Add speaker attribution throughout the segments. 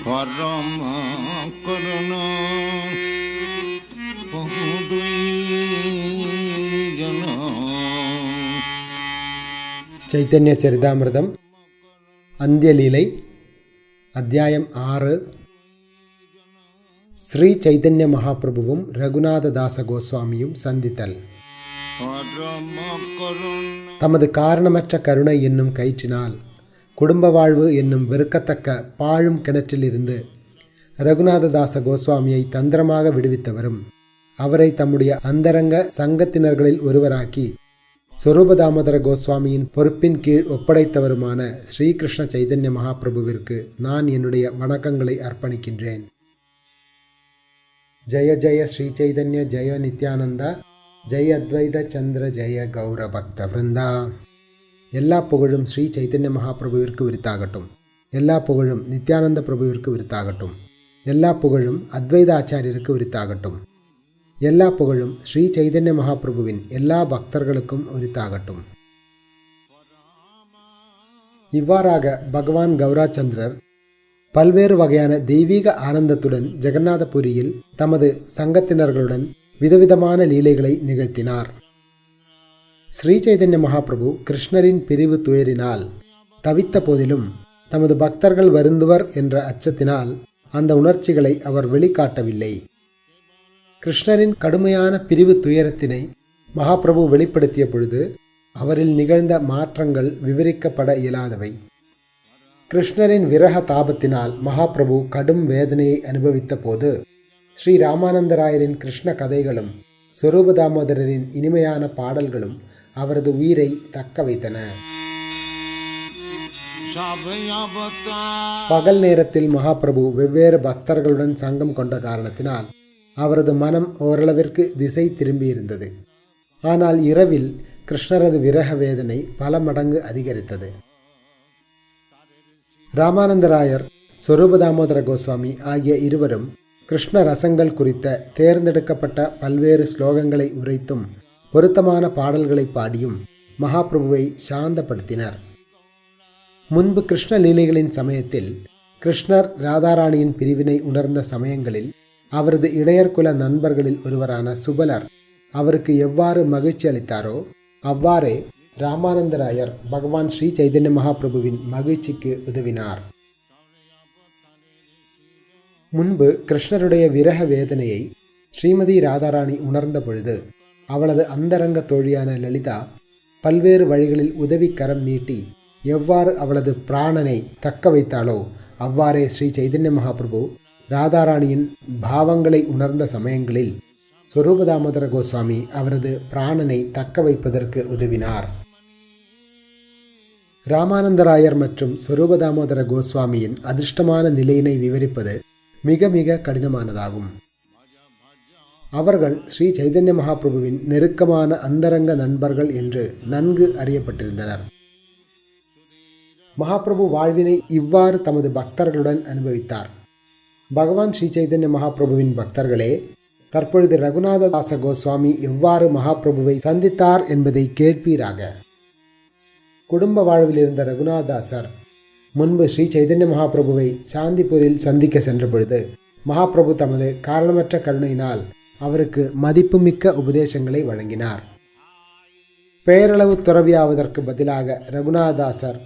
Speaker 1: பரம கருணா
Speaker 2: చైతన్య చరితామృతం అంత్యలీలై అధ్యాయం 6. ஸ்ரீ சைதன்ய மகாபிரபுவும் ரகுநாததாச கோஸ்வாமியும் சந்தித்தல். தமது காரணமற்ற கருணை என்னும் கயிற்றினால் குடும்ப வாழ்வு என்னும் வெறுக்கத்தக்க பாழும் கிணற்றிலிருந்து ரகுநாததாச கோஸ்வாமியை தந்திரமாக விடுவித்தவரும் அவரை தம்முடைய அந்தரங்க சங்கத்தினர்களில் ஒருவராக்கி சொரூபதாமோதர கோஸ்வாமியின் பொறுப்பின் கீழ் ஒப்படைத்தவருமான ஸ்ரீகிருஷ்ண சைதன்ய மகாபிரபுவிற்கு நான் என்னுடைய வணக்கங்களை அர்ப்பணிக்கின்றேன். ஜெய ஜெய ஸ்ரீ சைதன்ய ஜெய நித்யானந்தா, ஜெய அத்வைத சந்திர ஜெய கௌர பக்த விருந்தா. எல்லா புகழும் ஸ்ரீ சைதன்ய மகாபிரபுவிற்கு உரித்தாகட்டும். எல்லா புகழும் நித்யானந்த பிரபுவிற்கு உரித்தாகட்டும். எல்லா புகழும் அத்வைத ஆச்சாரியருக்கு உரித்தாகட்டும். எல்லா புகழும் ஸ்ரீ சைதன்ய மகாபிரபுவின் எல்லா பக்தர்களுக்கும் உரித்தாகட்டும். இவ்வாறாக பகவான் கௌராச்சந்திரர் பல்வேறு வகையான தெய்வீக ஆனந்தத்துடன் ஜெகநாதபுரியில் தமது சங்கத்தினர்களுடன் விதவிதமான லீலைகளை நிகழ்த்தினார். ஸ்ரீ சைதன்ய மகாபிரபு கிருஷ்ணரின் பிரிவு துயரினால் தவித்த போதிலும் தமது பக்தர்கள் வருந்துவர் என்ற அச்சத்தினால் அந்த உணர்ச்சிகளை அவர் வெளிக்காட்டவில்லை. கிருஷ்ணரின் கடுமையான பிரிவு துயரத்தினை மகாபிரபு வெளிப்படுத்திய பொழுது அவரில் நிகழ்ந்த மாற்றங்கள் விவரிக்கப்பட இயலாதவை. கிருஷ்ணரின் விரக தாபத்தினால் மகாபிரபு கடும் வேதனையை அனுபவித்த போது ஸ்ரீ ராமானந்தராயரின் கிருஷ்ண கதைகளும் சொரூபதாமோதரரின் இனிமையான பாடல்களும் அவரது உயிரை தக்க வைத்தன. பகல் நேரத்தில் மகாபிரபு வெவ்வேறு பக்தர்களுடன் சங்கம் கொண்ட காரணத்தினால் அவரது மனம் ஓரளவிற்கு திசை திரும்பியிருந்தது. ஆனால் இரவில் கிருஷ்ணரது விரக வேதனை பல மடங்கு அதிகரித்தது. ராமானந்தராயர், சொரூபதாமோதர கோஸ்வாமி ஆகிய இருவரும் கிருஷ்ண ரசங்கள் குறித்த தேர்ந்தெடுக்கப்பட்ட பல்வேறு ஸ்லோகங்களை உரைத்தும் பொருத்தமான பாடல்களை பாடியும் மகாபிரபுவை சாந்தப்படுத்தினர். முன்பு கிருஷ்ண லீலைகளின் சமயத்தில் கிருஷ்ணர் ராதாராணியின் பிரிவினை உணர்ந்த சமயங்களில் அவரது இடையர்குல நண்பர்களில் ஒருவரான சுபலர் அவருக்கு எவ்வாறு மகிழ்ச்சி அளித்தாரோ அவ்வாறே ராமானந்தராயர் பகவான் ஸ்ரீ சைதன்ய மகாபிரபுவின் மகிழ்ச்சிக்கு உதவினார். முன்பு கிருஷ்ணருடைய விரக வேதனையை ஸ்ரீமதி ராதாராணி உணர்ந்த பொழுது அவளது அந்தரங்க தோழியான லலிதா பல்வேறு வழிகளில் உதவி கரம் நீட்டி எவ்வாறு அவளது பிராணனை தக்க வைத்தாளோ அவ்வாறே ஸ்ரீ சைதன்ய மகாபிரபு ராதாராணியின் பாவங்களை உணர்ந்த சமயங்களில் சொரூபதாமோதர கோஸ்வாமி அவரது பிராணனை தக்க வைப்பதற்கு உதவினார். ராமானந்தராயர் மற்றும் சொரூபதாமோதர கோஸ்வாமியின் அதிர்ஷ்டமான நிலையினை விவரிப்பது மிக மிக கடினமானதாகும். அவர்கள் ஸ்ரீ சைதன்ய மகாபிரபுவின் நெருக்கமான அந்தரங்க நண்பர்கள் என்று நன்கு அறியப்பட்டிருந்தனர். மகாபிரபு வாழ்வினை இவ்வாறு தமது பக்தர்களுடன் அனுபவித்தார். பகவான் ஸ்ரீ சைதன்ய மகாபிரபுவின் பக்தர்களே, தற்பொழுது ரகுநாததாச கோஸ்வாமி எவ்வாறு மகாபிரபுவை சந்தித்தார் என்பதை கேட்பீராக. குடும்ப வாழ்வில் இருந்த ரகுநாததாசர் முன்பு ஸ்ரீ சைதன்ய மகாபிரபுவை சாந்திப்பூரில் சந்திக்க சென்ற பொழுது மகாபிரபு தமது காரணமற்ற கருணையினால் அவருக்கு மதிப்புமிக்க உபதேசங்களை வழங்கினார். பெயரளவு துறவியாவதற்கு பதிலாக ரகுநாததாசர்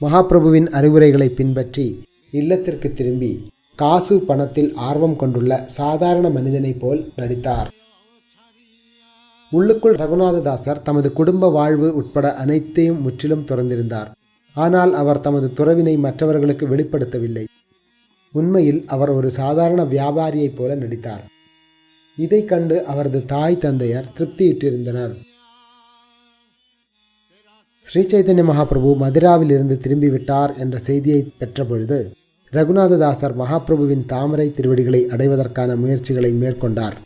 Speaker 2: மகாபிரபுவின் அறிவுரைகளை பின்பற்றி இல்லத்திற்கு திரும்பி காசு பணத்தில் ஆர்வம் கொண்டுள்ள சாதாரண மனிதனைப் போல் நடித்தார். உள்ளுக்குள் ரகுநாததாசர் தமது குடும்ப வாழ்வு உட்பட அனைத்தையும் முற்றிலும் துறந்திருந்தார். ஆனால் அவர் தமது துறவினை மற்றவர்களுக்கு வெளிப்படுத்தவில்லை. உண்மையில் அவர் ஒரு சாதாரண வியாபாரியைப் போல நடித்தார். இதை கண்டு அவரது தாய் தந்தையர் திருப்தியிட்டிருந்தனர். ஸ்ரீ சைதன்ய மகாபிரபு மதுராவில் இருந்து திரும்பிவிட்டார் என்ற செய்தியை பெற்ற பொழுது ரகுநாததாசர் மகாபிரபுவின் தாமரை திருவடிகளை அடைவதற்கான முயற்சிகளை மேற்கொண்டார்.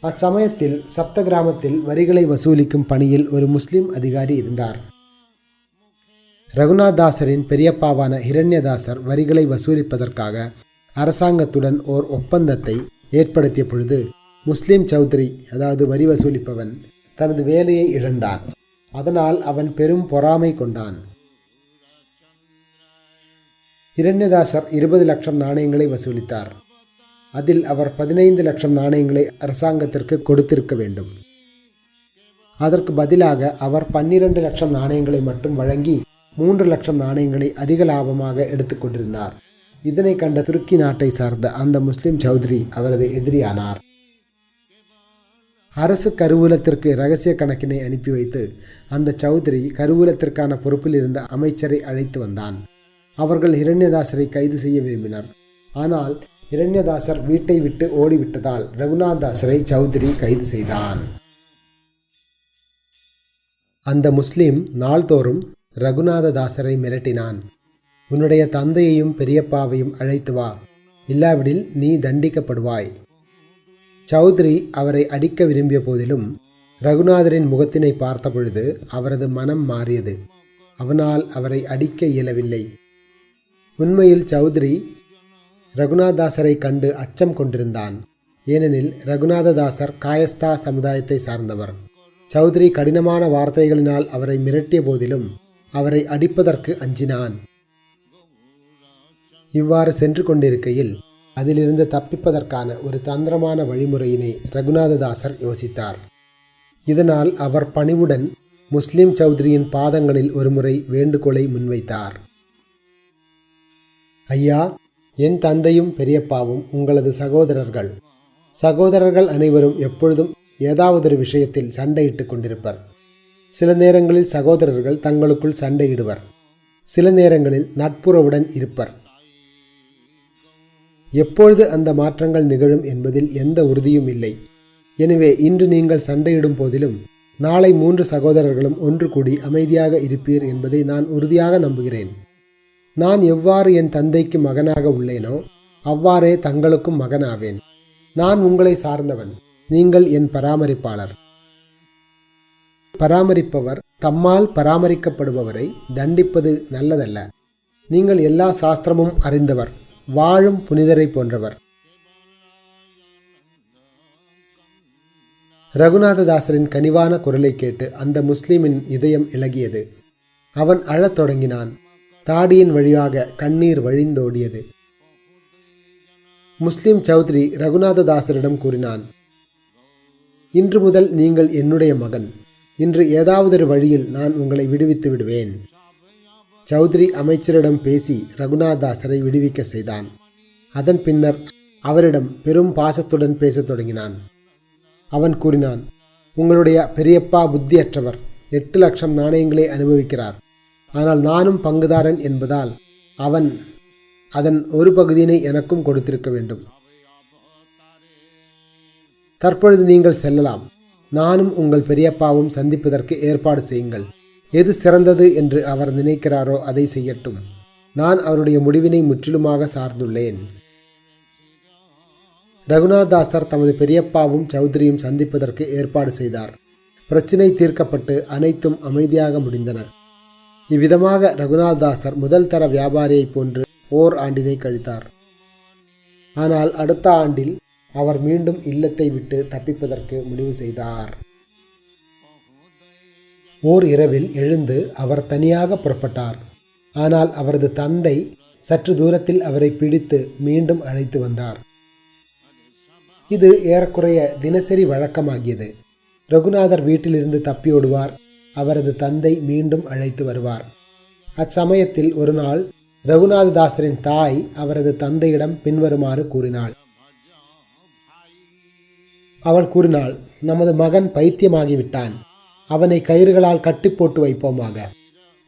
Speaker 2: அச்சமயத்தில் சப்த கிராமத்தில் வரிகளை வசூலிக்கும் பணியில் ஒரு முஸ்லிம் அதிகாரி இருந்தார். ரகுநாததாசரின் பெரியப்பாவான ஹிரண்யதாசர் வரிகளை வசூலிப்பதற்காக அரசாங்கத்துடன் ஓர் ஒப்பந்தத்தை ஏற்படுத்திய பொழுது முஸ்லிம் சௌத்ரி, அதாவது வரி வசூலிப்பவன், தனது வேலையை இழந்தான். அதனால் அவன் பெரும் பொறாமை கொண்டான். இரண்யதாசர் 20 லட்சம் நாணயங்களை வசூலித்தார். அதில் அவர் 15 லட்சம் நாணயங்களை அரசாங்கத்திற்கு கொடுத்திருக்க வேண்டும். அதற்கு பதிலாக அவர் 12 லட்சம் நாணயங்களை மட்டும் வழங்கி 3 லட்சம் நாணயங்களை அதிக லாபமாக எடுத்துக்கொண்டிருந்தார். இதனை கண்ட துருக்கி நாட்டை சார்ந்த அந்த முஸ்லிம் சௌத்ரி அவரது எதிரியானார். அரசு கருவூலத்திற்கு இரகசிய கணக்கினை அனுப்பி வைத்து அந்த சௌத்ரி கருவூலத்திற்கான பொறுப்பில் இருந்த அமைச்சரை அழைத்து வந்தான். அவர்கள் இரண்யதாசரை கைது செய்ய விரும்பினர். ஆனால் இரண்யதாசர் வீட்டை விட்டு ஓடிவிட்டதால் ரகுநாதாசரை சௌத்ரி கைது செய்தான். அந்த முஸ்லிம் நாள்தோறும் ரகுநாததாசரை மிரட்டினான். உன்னுடைய தந்தையையும் பெரியப்பாவையும் அழைத்து வா, இல்லாவிடில் நீ தண்டிக்கப்படுவாய். சௌத்ரி அவரை அடிக்க விரும்பிய போதிலும் ரகுநாதரின் முகத்தினை பார்த்த பொழுது அவரது மனம் மாறியது. அவனால் அவரை அடிக்க இயலவில்லை. உண்மையில் சௌத்ரி ரகுநாததாசரை கண்டு அச்சம் கொண்டிருந்தான். ஏனெனில் ரகுநாததாசர் காயஸ்தா சமுதாயத்தை சார்ந்தவர். சௌத்ரி கடினமான வார்த்தைகளினால் அவரை மிரட்டிய போதிலும் அவரை அடிப்பதற்கு அஞ்சினான். இவ்வாறு சென்று கொண்டிருக்கையில் அதிலிருந்து தப்பிப்பதற்கான ஒரு தந்திரமான வழிமுறையினை ரகுநாததாசர் யோசித்தார். இதனால் அவர் பணிவுடன் முஸ்லிம் சௌத்ரியின் பாதங்களில் ஒருமுறை வேண்டுகோளை முன்வைத்தார். ஐயா, என் தந்தையும் பெரியப்பாவும் உங்களது சகோதரர்கள். சகோதரர்கள் அனைவரும் எப்பொழுதும் ஏதாவதொரு விஷயத்தில் சண்டையிட்டுக் கொண்டிருப்பர். சில நேரங்களில் சகோதரர்கள் தங்களுக்குள் சண்டையிடுவர். சில நேரங்களில் நட்புறவுடன் இருப்பர். எப்பொழுது அந்த மாற்றங்கள் நிகழும் என்பதில் எந்த உறுதியும் இல்லை. எனவே இன்று நீங்கள் சண்டையிடும் போதிலும் நாளை 3 சகோதரர்களும் ஒன்று கூடி அமைதியாக இருப்பீர் என்பதை நான் உறுதியாக நம்புகிறேன். நான் எவ்வாறு என் தந்தைக்கு மகனாக உள்ளேனோ அவ்வாறே தங்களுக்கும் மகனாவேன். நான் உங்களை சார்ந்தவன், நீங்கள் என் பராமரிப்பாளர். பராமரிப்பவர் தம்மால் பராமரிக்கப்படுபவரை தண்டிப்பது நல்லதல்ல. நீங்கள் எல்லா சாஸ்திரமும் அறிந்தவர், வாழும் புனிதரை போன்றவர். ரகுநாததாசரின் கனிவான குரலை கேட்டு அந்த முஸ்லிமின் இதயம் இளகியது. அவன் அழத் தொடங்கினான். தாடியின் வழியாக கண்ணீர் வழிந்தோடியது. முஸ்லிம் சௌத்ரி ரகுநாததாசரிடம் கூறினான், இன்று முதல் நீங்கள் என்னுடைய மகன். இன்று ஏதாவதொரு வழியில் நான் உங்களை விடுவித்து விடுவேன். சௌத்ரி அமைச்சரிடம் பேசி ரகுநாததாசரை விடுவிக்க செய்தான். அதன் பின்னர் அவரிடம் பெரும் பாசத்துடன் பேசத் தொடங்கினான். அவன் கூறினான், உங்களுடைய பெரியப்பா புத்தியற்றவர். 8 லட்சம் நாணயங்களை அனுபவிக்கிறார். ஆனால் நானும் பங்குதாரன் என்பதால் அவன் அதன் ஒரு பகுதியினை எனக்கும் கொடுத்திருக்க வேண்டும். தற்பொழுது நீங்கள் செல்லலாம். நானும் உங்கள் பெரியப்பாவும் சந்திப்பதற்கு ஏற்பாடு செய்யுங்கள். எது சிறந்தது என்று அவர் நினைக்கிறாரோ அதை செய்யட்டும். நான் அவருடைய முடிவினை முற்றிலுமாக சார்ந்துள்ளேன். ரகுநாததாசர் தமது பெரியப்பாவும் சௌத்ரியும் சந்திப்பதற்கு ஏற்பாடு செய்தார். பிரச்சினை தீர்க்கப்பட்டு அனைத்தும் அமைதியாக முடிந்தன. இவ்விதமாக ரகுநாததாசர் முதல் தர வியாபாரியைப் போன்று ஓர் ஆண்டினை கழித்தார். ஆனால் அடுத்த ஆண்டில் அவர் மீண்டும் இல்லத்தை விட்டு தப்பிப்பதற்கு முடிவு செய்தார். ஓர் இரவில் எழுந்து அவர் தனியாக புறப்பட்டார். ஆனால் அவரது தந்தை சற்று தூரத்தில் அவரை பிடித்து மீண்டும் அழைத்து வந்தார். இது ஏறக்குறைய தினசரி வழக்கமாகியது. ரகுநாதர் வீட்டிலிருந்து தப்பியோடுவார். அவரது தந்தை மீண்டும் அழைத்து வருவார். அச்சமயத்தில் ஒரு நாள் ரகுநாததாசரின் தாய் அவரது தந்தையிடம் பின்வருமாறு கூறினாள். அவள் கூறினாள், நமது மகன் பைத்தியமாகிவிட்டான். அவனை கயிறுகளால் கட்டி போட்டு வைப்போமாக.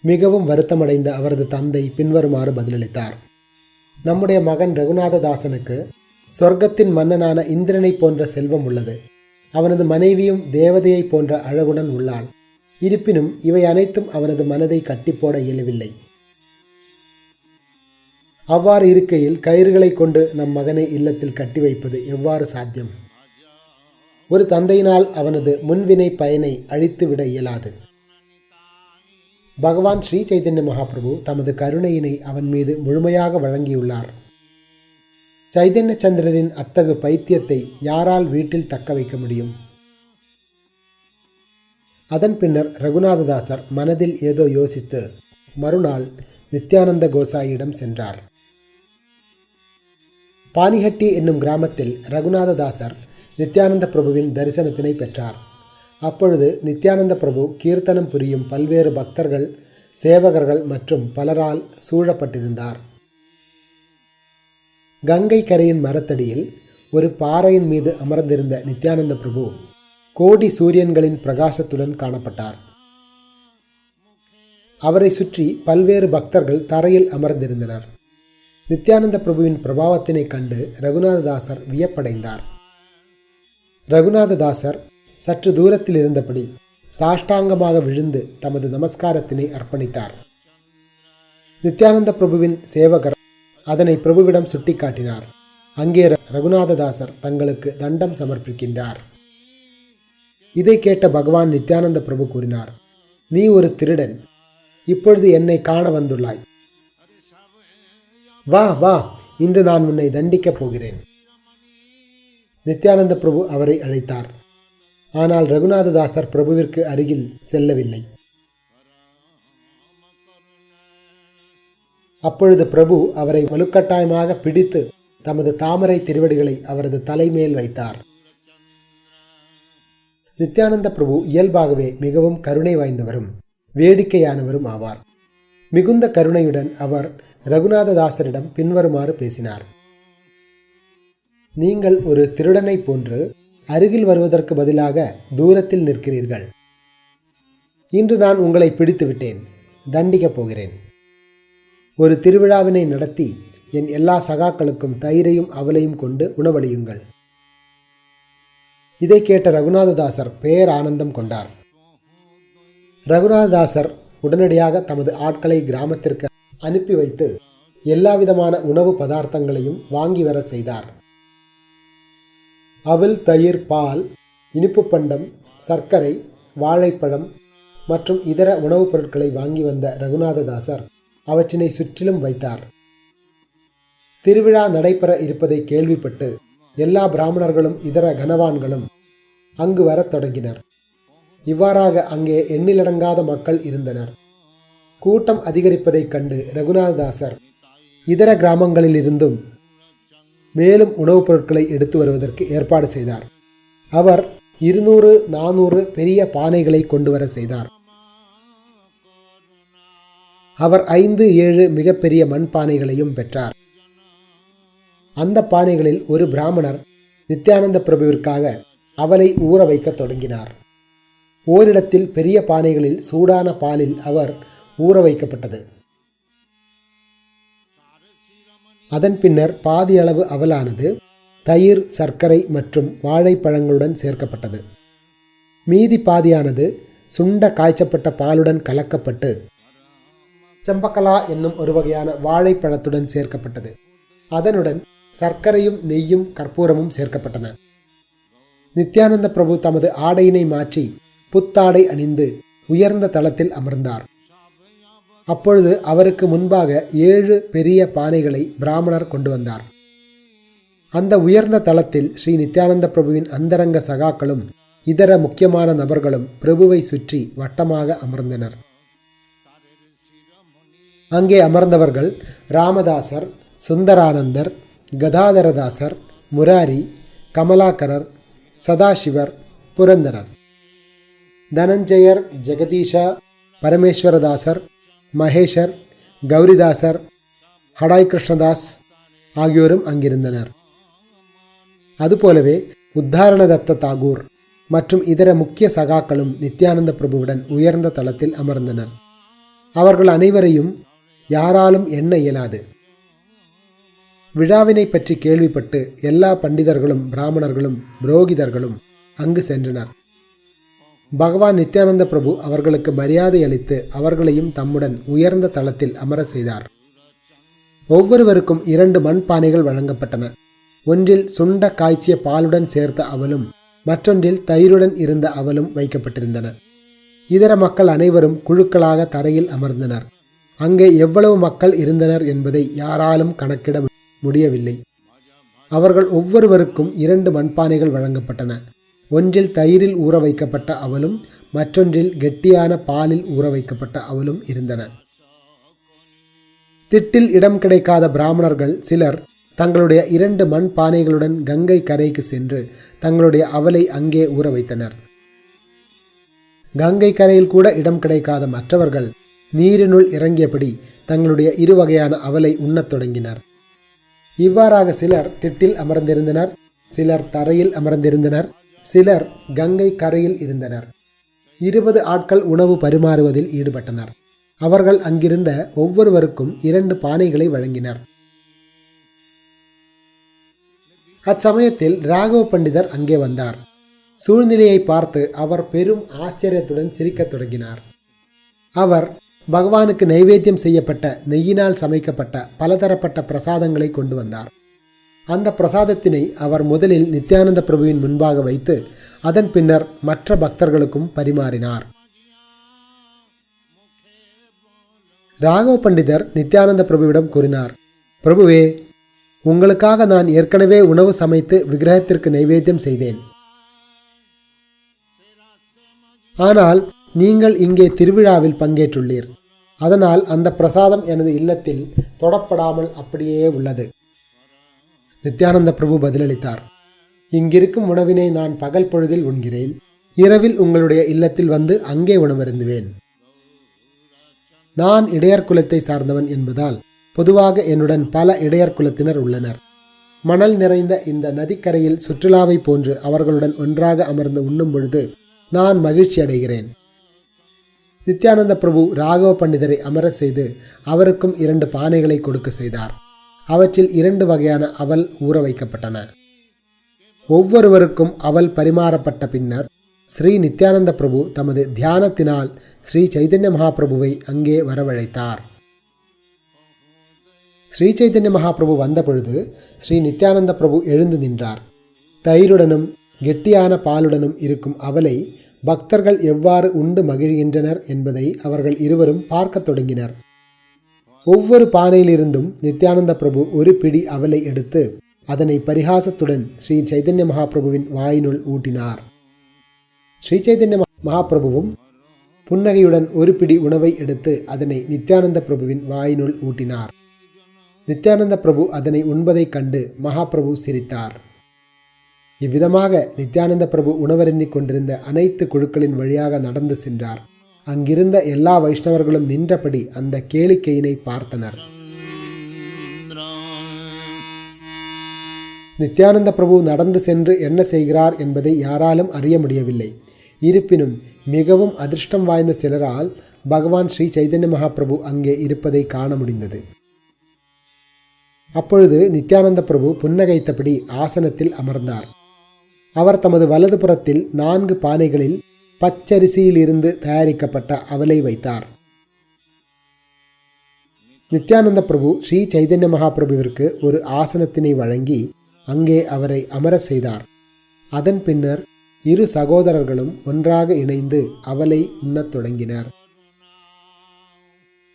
Speaker 2: மிகவும் வருத்தமடைந்த அவரது தந்தை பின்வருமாறு பதிலளித்தார். நம்முடைய மகன் ரகுநாததாசனுக்கு சொர்க்கத்தின் மன்னனான இந்திரனை போன்ற செல்வம் உள்ளது. அவனது மனைவியும் தேவதையை போன்ற அழகுடன் உள்ளாள். இருப்பினும் இவை அனைத்தும் அவனது மனதை கட்டிப்போட இயலவில்லை. அவ்வாறு இருக்கையில் கயிறுகளை கொண்டு நம் மகனை இல்லத்தில் கட்டி வைப்பது எவ்வாறு சாத்தியம்? ஒரு தந்தையினால் அவனது முன்வினை பயனை அழித்துவிட இயலாது. பகவான் ஸ்ரீ சைதன்ய மகாபிரபு தமது கருணையினை அவன் மீது முழுமையாக வழங்கியுள்ளார். சைதன்ய சந்திரரின் அத்தகு பைத்தியத்தை யாரால் வீட்டில் தக்க வைக்க முடியும்? அதன் பின்னர் ரகுநாததாசர் மனதில் ஏதோ யோசித்து மறுநாள் நித்யானந்த கோசாயியிடம் சென்றார். பானிஹட்டி என்னும் கிராமத்தில் ரகுநாததாசர் நித்யானந்த பிரபுவின் தரிசனத்தினை பெற்றார். அப்பொழுது நித்யானந்த பிரபு கீர்த்தனம் புரியும் பல்வேறு பக்தர்கள், சேவகர்கள் மற்றும் பலரால் சூழப்பட்டிருந்தார். கங்கை கரையின் மரத்தடியில் ஒரு பாறையின் மீது அமர்ந்திருந்த நித்யானந்த பிரபு கோடி சூரியன்களின் பிரகாசத்துடன் காணப்பட்டார். அவரை சுற்றி பல்வேறு பக்தர்கள் தரையில் அமர்ந்திருந்தனர். நித்யானந்த பிரபுவின் பிரபாவத்தினை கண்டு ரகுநாததாசர் வியப்படைந்தார். ரகுநாததாசர் சற்று தூரத்தில் இருந்தபடி சாஷ்டாங்கமாக விழுந்து தமது நமஸ்காரத்தினை அர்ப்பணித்தார். நித்யானந்த பிரபுவின் சேவகர் அதனை பிரபுவிடம் சுட்டிக்காட்டினார். அங்கே ரகுநாததாசர் தங்களுக்கு தண்டம் சமர்ப்பிக்கின்றார். இதை கேட்ட பகவான் நித்யானந்த பிரபு கூறினார், நீ ஒரு திருடன், இப்பொழுது என்னை காண வந்துள்ளாய். வா வா, இன்று நான் உன்னை தண்டிக்கப் போகிறேன். நித்யானந்த பிரபு அவரை அழைத்தார். ஆனால் ரகுநாததாசர் பிரபுவிற்கு அருகில் செல்லவில்லை. அப்பொழுது பிரபு அவரை வலுக்கட்டாயமாக பிடித்து தமது தாமரை திருவடிகளை அவரது தலைமேல் வைத்தார். நித்யானந்த பிரபு இயல்பாகவே மிகவும் கருணை வாய்ந்தவரும் வேடிக்கையானவரும் ஆவார். மிகுந்த கருணையுடன் அவர் ரகுநாததாசரிடம் பின்வருமாறு பேசினார். நீங்கள் ஒரு திருடனை போன்று அருகில் வருவதற்கு பதிலாக தூரத்தில் நிற்கிறீர்கள். இன்று நான் உங்களை பிடித்து விட்டேன், தண்டிக்கப் போகிறேன். ஒரு திருவிழாவினை நடத்தி என் எல்லா சகாக்களுக்கும் தயிரையும் அவலையும் கொண்டு உணவளியுங்கள். இதை கேட்ட ரகுநாததாசர் பேரானந்தம் கொண்டார். ரகுநாததாசர் உடனடியாக தமது ஆட்களை கிராமத்திற்கு அனுப்பி வைத்து எல்லாவிதமான உணவு பதார்த்தங்களையும் வாங்கி வர செய்தார். அவல், தயிர், பால், இனிப்பு பண்டம், சர்க்கரை, வாழைப்பழம் மற்றும் இதர உணவுப் பொருட்களை வாங்கி வந்த ரகுநாததாசர் அவற்றினை சுற்றிலும் வைத்தார். திருவிழா நடைபெற இருப்பதை கேள்விப்பட்டு எல்லா பிராமணர்களும் இதர கனவான்களும் அங்கு வரத் தொடங்கினர். இவ்வாறாக அங்கே எண்ணிலடங்காத மக்கள் இருந்தனர். கூட்டம் அதிகரிப்பதைக் கண்டு ரகுநாததாசர் இதர கிராமங்களிலிருந்தும் மேலும் உணவுப் பொருட்களை எடுத்து வருவதற்கு ஏற்பாடு செய்தார். அவர் 200-400 பெரிய பானைகளை கொண்டு வர செய்தார். அவர் 5-7 மிகப்பெரிய மண் பானைகளையும் பெற்றார். அந்த பானைகளில் ஒரு பிராமணர் நித்யானந்த பிரபுவிற்காக அவலை ஊற வைக்க தொடங்கினார். ஓரிடத்தில் பெரிய பானைகளில் சூடான பாலில் அவர் ஊற வைக்கப்பட்டது. அதன் பின்னர் பாதி அளவு அவலானது தயிர், சர்க்கரை மற்றும் வாழைப்பழங்களுடன் சேர்க்கப்பட்டது. மீதி பாதியானது சுண்ட காய்ச்சப்பட்ட பாலுடன் கலக்கப்பட்டு செம்பக்கலா என்னும் ஒரு வகையான வாழைப்பழத்துடன் சேர்க்கப்பட்டது. அதனுடன் சர்க்கரையும் நெய்யும் கற்பூரமும் சேர்க்கப்பட்டன. நித்யானந்த பிரபு தமது ஆடையினை மாற்றி புத்தாடை அணிந்து உயர்ந்த தளத்தில் அமர்ந்தார். அப்பொழுது அவருக்கு முன்பாக 7 பெரிய பானைகளை பிராமணர் கொண்டு வந்தார். அந்த உயர்ந்த தளத்தில் ஸ்ரீ நித்யானந்த பிரபுவின் அந்தரங்க சகாக்களும் இதர முக்கியமான நபர்களும் பிரபுவை சுற்றி வட்டமாக அமர்ந்தனர். அங்கே அமர்ந்தவர்கள் ராமதாசர், சுந்தரானந்தர், கதாதரதாசர், முராரி, கமலாகரர், சதாசிவர், புரந்தரர், தனஞ்சயர், ஜெகதீஷா, பரமேஸ்வரதாசர், மகேஷர், கௌரிதாசர், ஹடாய் கிருஷ்ணதாஸ் ஆகியோரும் அங்கிருந்தனர். அதுபோலவே உத்தாரணதத்த தாகூர் மற்றும் இதர முக்கிய சகாக்களும் நித்யானந்த பிரபுவுடன் உயர்ந்த தளத்தில் அமர்ந்தனர். அவர்கள் அனைவரையும் யாராலும் எண்ண இயலாது. விழாவினை பற்றி கேள்விப்பட்டு எல்லா பண்டிதர்களும் பிராமணர்களும் புரோகிதர்களும் அங்கு சென்றனர். பகவான் நித்யானந்த பிரபு அவர்களுக்கு மரியாதை அளித்து அவர்களையும் தம்முடன் உயர்ந்த தளத்தில் அமர செய்தார். ஒவ்வொருவருக்கும் 2 மண்பானைகள் வழங்கப்பட்டன. ஒன்றில் சுண்ட காய்ச்சிய பாலுடன் சேர்த்த அவலும் மற்றொன்றில் தயிருடன் இருந்த அவலும் வைக்கப்பட்டிருந்தன. இதர மக்கள் அனைவரும் குழுக்களாக தரையில் அமர்ந்தனர். அங்கே எவ்வளவு மக்கள் இருந்தனர் என்பதை யாராலும் கணக்கிட முடியவில்லை. அவர்கள் ஒவ்வொருவருக்கும் 2 மண்பானைகள் வழங்கப்பட்டன. ஒன்றில் தயிரில் ஊற வைக்கப்பட்ட அவலும் மற்றொன்றில் கெட்டியான பாலில் ஊற வைக்கப்பட்ட அவலும் இருந்தன. திட்டில் இடம் கிடைக்காத பிராமணர்கள் சிலர் தங்களுடைய 2 மண் பானைகளுடன் கங்கை கரைக்கு சென்று தங்களுடைய அவலை அங்கே ஊற வைத்தனர். கங்கை கரையில் கூட இடம் கிடைக்காத மற்றவர்கள் நீரினுள் இறங்கியபடி தங்களுடைய 2 வகையான அவலை உண்ணத் தொடங்கினர். இவ்வாறாக சிலர் திட்டில் அமர்ந்திருந்தனர், சிலர் தரையில் அமர்ந்திருந்தனர், சிலர் கங்கை கரையில் இருந்தனர். 20 ஆட்கள் உணவு பரிமாறுவதில் ஈடுபட்டனர். அவர்கள் அங்கிருந்த ஒவ்வொருவருக்கும் 2 பானைகளை வழங்கினர். அச்சமயத்தில் ராகவ பண்டிதர் அங்கே வந்தார். சூழ்நிலையை பார்த்து அவர் பெரும் ஆச்சரியத்துடன் சிரிக்கத் தொடங்கினார். அவர் பகவானுக்கு நைவேத்தியம் செய்யப்பட்ட நெய்யினால் சமைக்கப்பட்ட பலதரப்பட்ட பிரசாதங்களை கொண்டு வந்தார். அந்த பிரசாதத்தினை அவர் முதலில் நித்யானந்த பிரபுவின் முன்பாக வைத்து அதன் பின்னர் மற்ற பக்தர்களுக்கும் பரிமாறினார். ராகவ பண்டிதர் நித்யானந்த பிரபுவிடம் கூறினார், பிரபுவே, உங்களுக்காக நான் ஏற்கனவே உணவு சமைத்து விக்கிரகத்திற்கு நைவேத்தியம் செய்தேன். ஆனால் நீங்கள் இங்கே திருவிழாவில் பங்கேற்றுள்ளீர். அதனால் அந்த பிரசாதம் எனது இல்லத்தில் தொடப்படாமல் அப்படியே உள்ளது. நித்யானந்த பிரபு பதிலளித்தார், இங்கிருக்கும் உணவினை நான் பகல் பொழுதில் உண்கிறேன். இரவில் உங்களுடைய இல்லத்தில் வந்து அங்கே உணவருந்துவேன். நான் இடையர் குலத்தை சார்ந்தவன் என்பதால் பொதுவாக என்னுடன் பல இடையர் குலத்தினர் உள்ளனர். மணல் நிறைந்த இந்த நதிக்கரையில் சுற்றுலாவை போன்று அவர்களுடன் ஒன்றாக அமர்ந்து உண்ணும் பொழுது நான் மகிழ்ச்சி அடைகிறேன். நித்யானந்த பிரபு ராகவ பண்டிதரை அமர செய்து அவருக்கும் 2 பானைகளை கொடுக்க செய்தார். அவற்றில் 2 வகையான அவல் ஊற வைக்கப்பட்டன. ஒவ்வொருவருக்கும் அவல் பரிமாறப்பட்ட பின்னர் ஸ்ரீ நித்யானந்த பிரபு தமது தியானத்தினால் ஸ்ரீ சைதன்ய மகாபிரபுவை அங்கே வரவழைத்தார். ஸ்ரீ சைதன்ய மகாபிரபு வந்த பொழுது ஸ்ரீ நித்யானந்த பிரபு எழுந்து நின்றார். தயிருடனும் கெட்டியான பாலுடனும் இருக்கும் அவலை பக்தர்கள் எவ்வாறு உண்டு மகிழ்கின்றனர் என்பதை அவர்கள் இருவரும் பார்க்க தொடங்கினர். ஒவ்வொரு பானையிலிருந்தும் நித்யானந்த பிரபு ஒரு பிடி அவலை எடுத்து அதனை பரிகாசத்துடன் ஸ்ரீ சைதன்ய மகாபிரபுவின் வாயினுள் ஊட்டினார். ஸ்ரீ சைதன்ய மகாபிரபுவும் புன்னகையுடன் ஒரு பிடி உணவை எடுத்து அதனை நித்யானந்த பிரபுவின் வாயினுள் ஊட்டினார். நித்யானந்த பிரபு அதனை உண்பதைக் கண்டு மகாபிரபு சிரித்தார். இவ்விதமாக நித்யானந்த பிரபு உணவருந்திக் கொண்டிருந்த அனைத்து குழுக்களின் வழியாக நடந்து சென்றார். அங்கிருந்த எல்லா வைஷ்ணவர்களும் நின்றபடி அந்த கேளிக்கையினை பார்த்தனர். நித்யானந்த பிரபு நடந்து சென்று என்ன செய்கிறார் என்பதை யாராலும் அறிய முடியவில்லை. இருப்பினும் மிகவும் அதிர்ஷ்டம் வாய்ந்த சிலரால் பகவான் ஸ்ரீ சைதன்ய மகாபிரபு அங்கே இருப்பதை காண முடிந்தது. அப்பொழுது நித்யானந்த பிரபு புன்னகைத்தபடி ஆசனத்தில் அமர்ந்தார். அவர் தமது வலது புறத்தில் 4 பானைகளில் பச்சரிசியிலிருந்து தயாரிக்கப்பட்ட அவலை வைத்தார். நித்யானந்த பிரபு ஸ்ரீ சைதன்ய மகாபிரபுவிற்கு ஒரு ஆசனத்தினை வழங்கி அங்கே அவரை அமர செய்தார். அதன் பின்னர் 2 சகோதரர்களும் ஒன்றாக இணைந்து அவலை உண்ணத் தொடங்கினர்.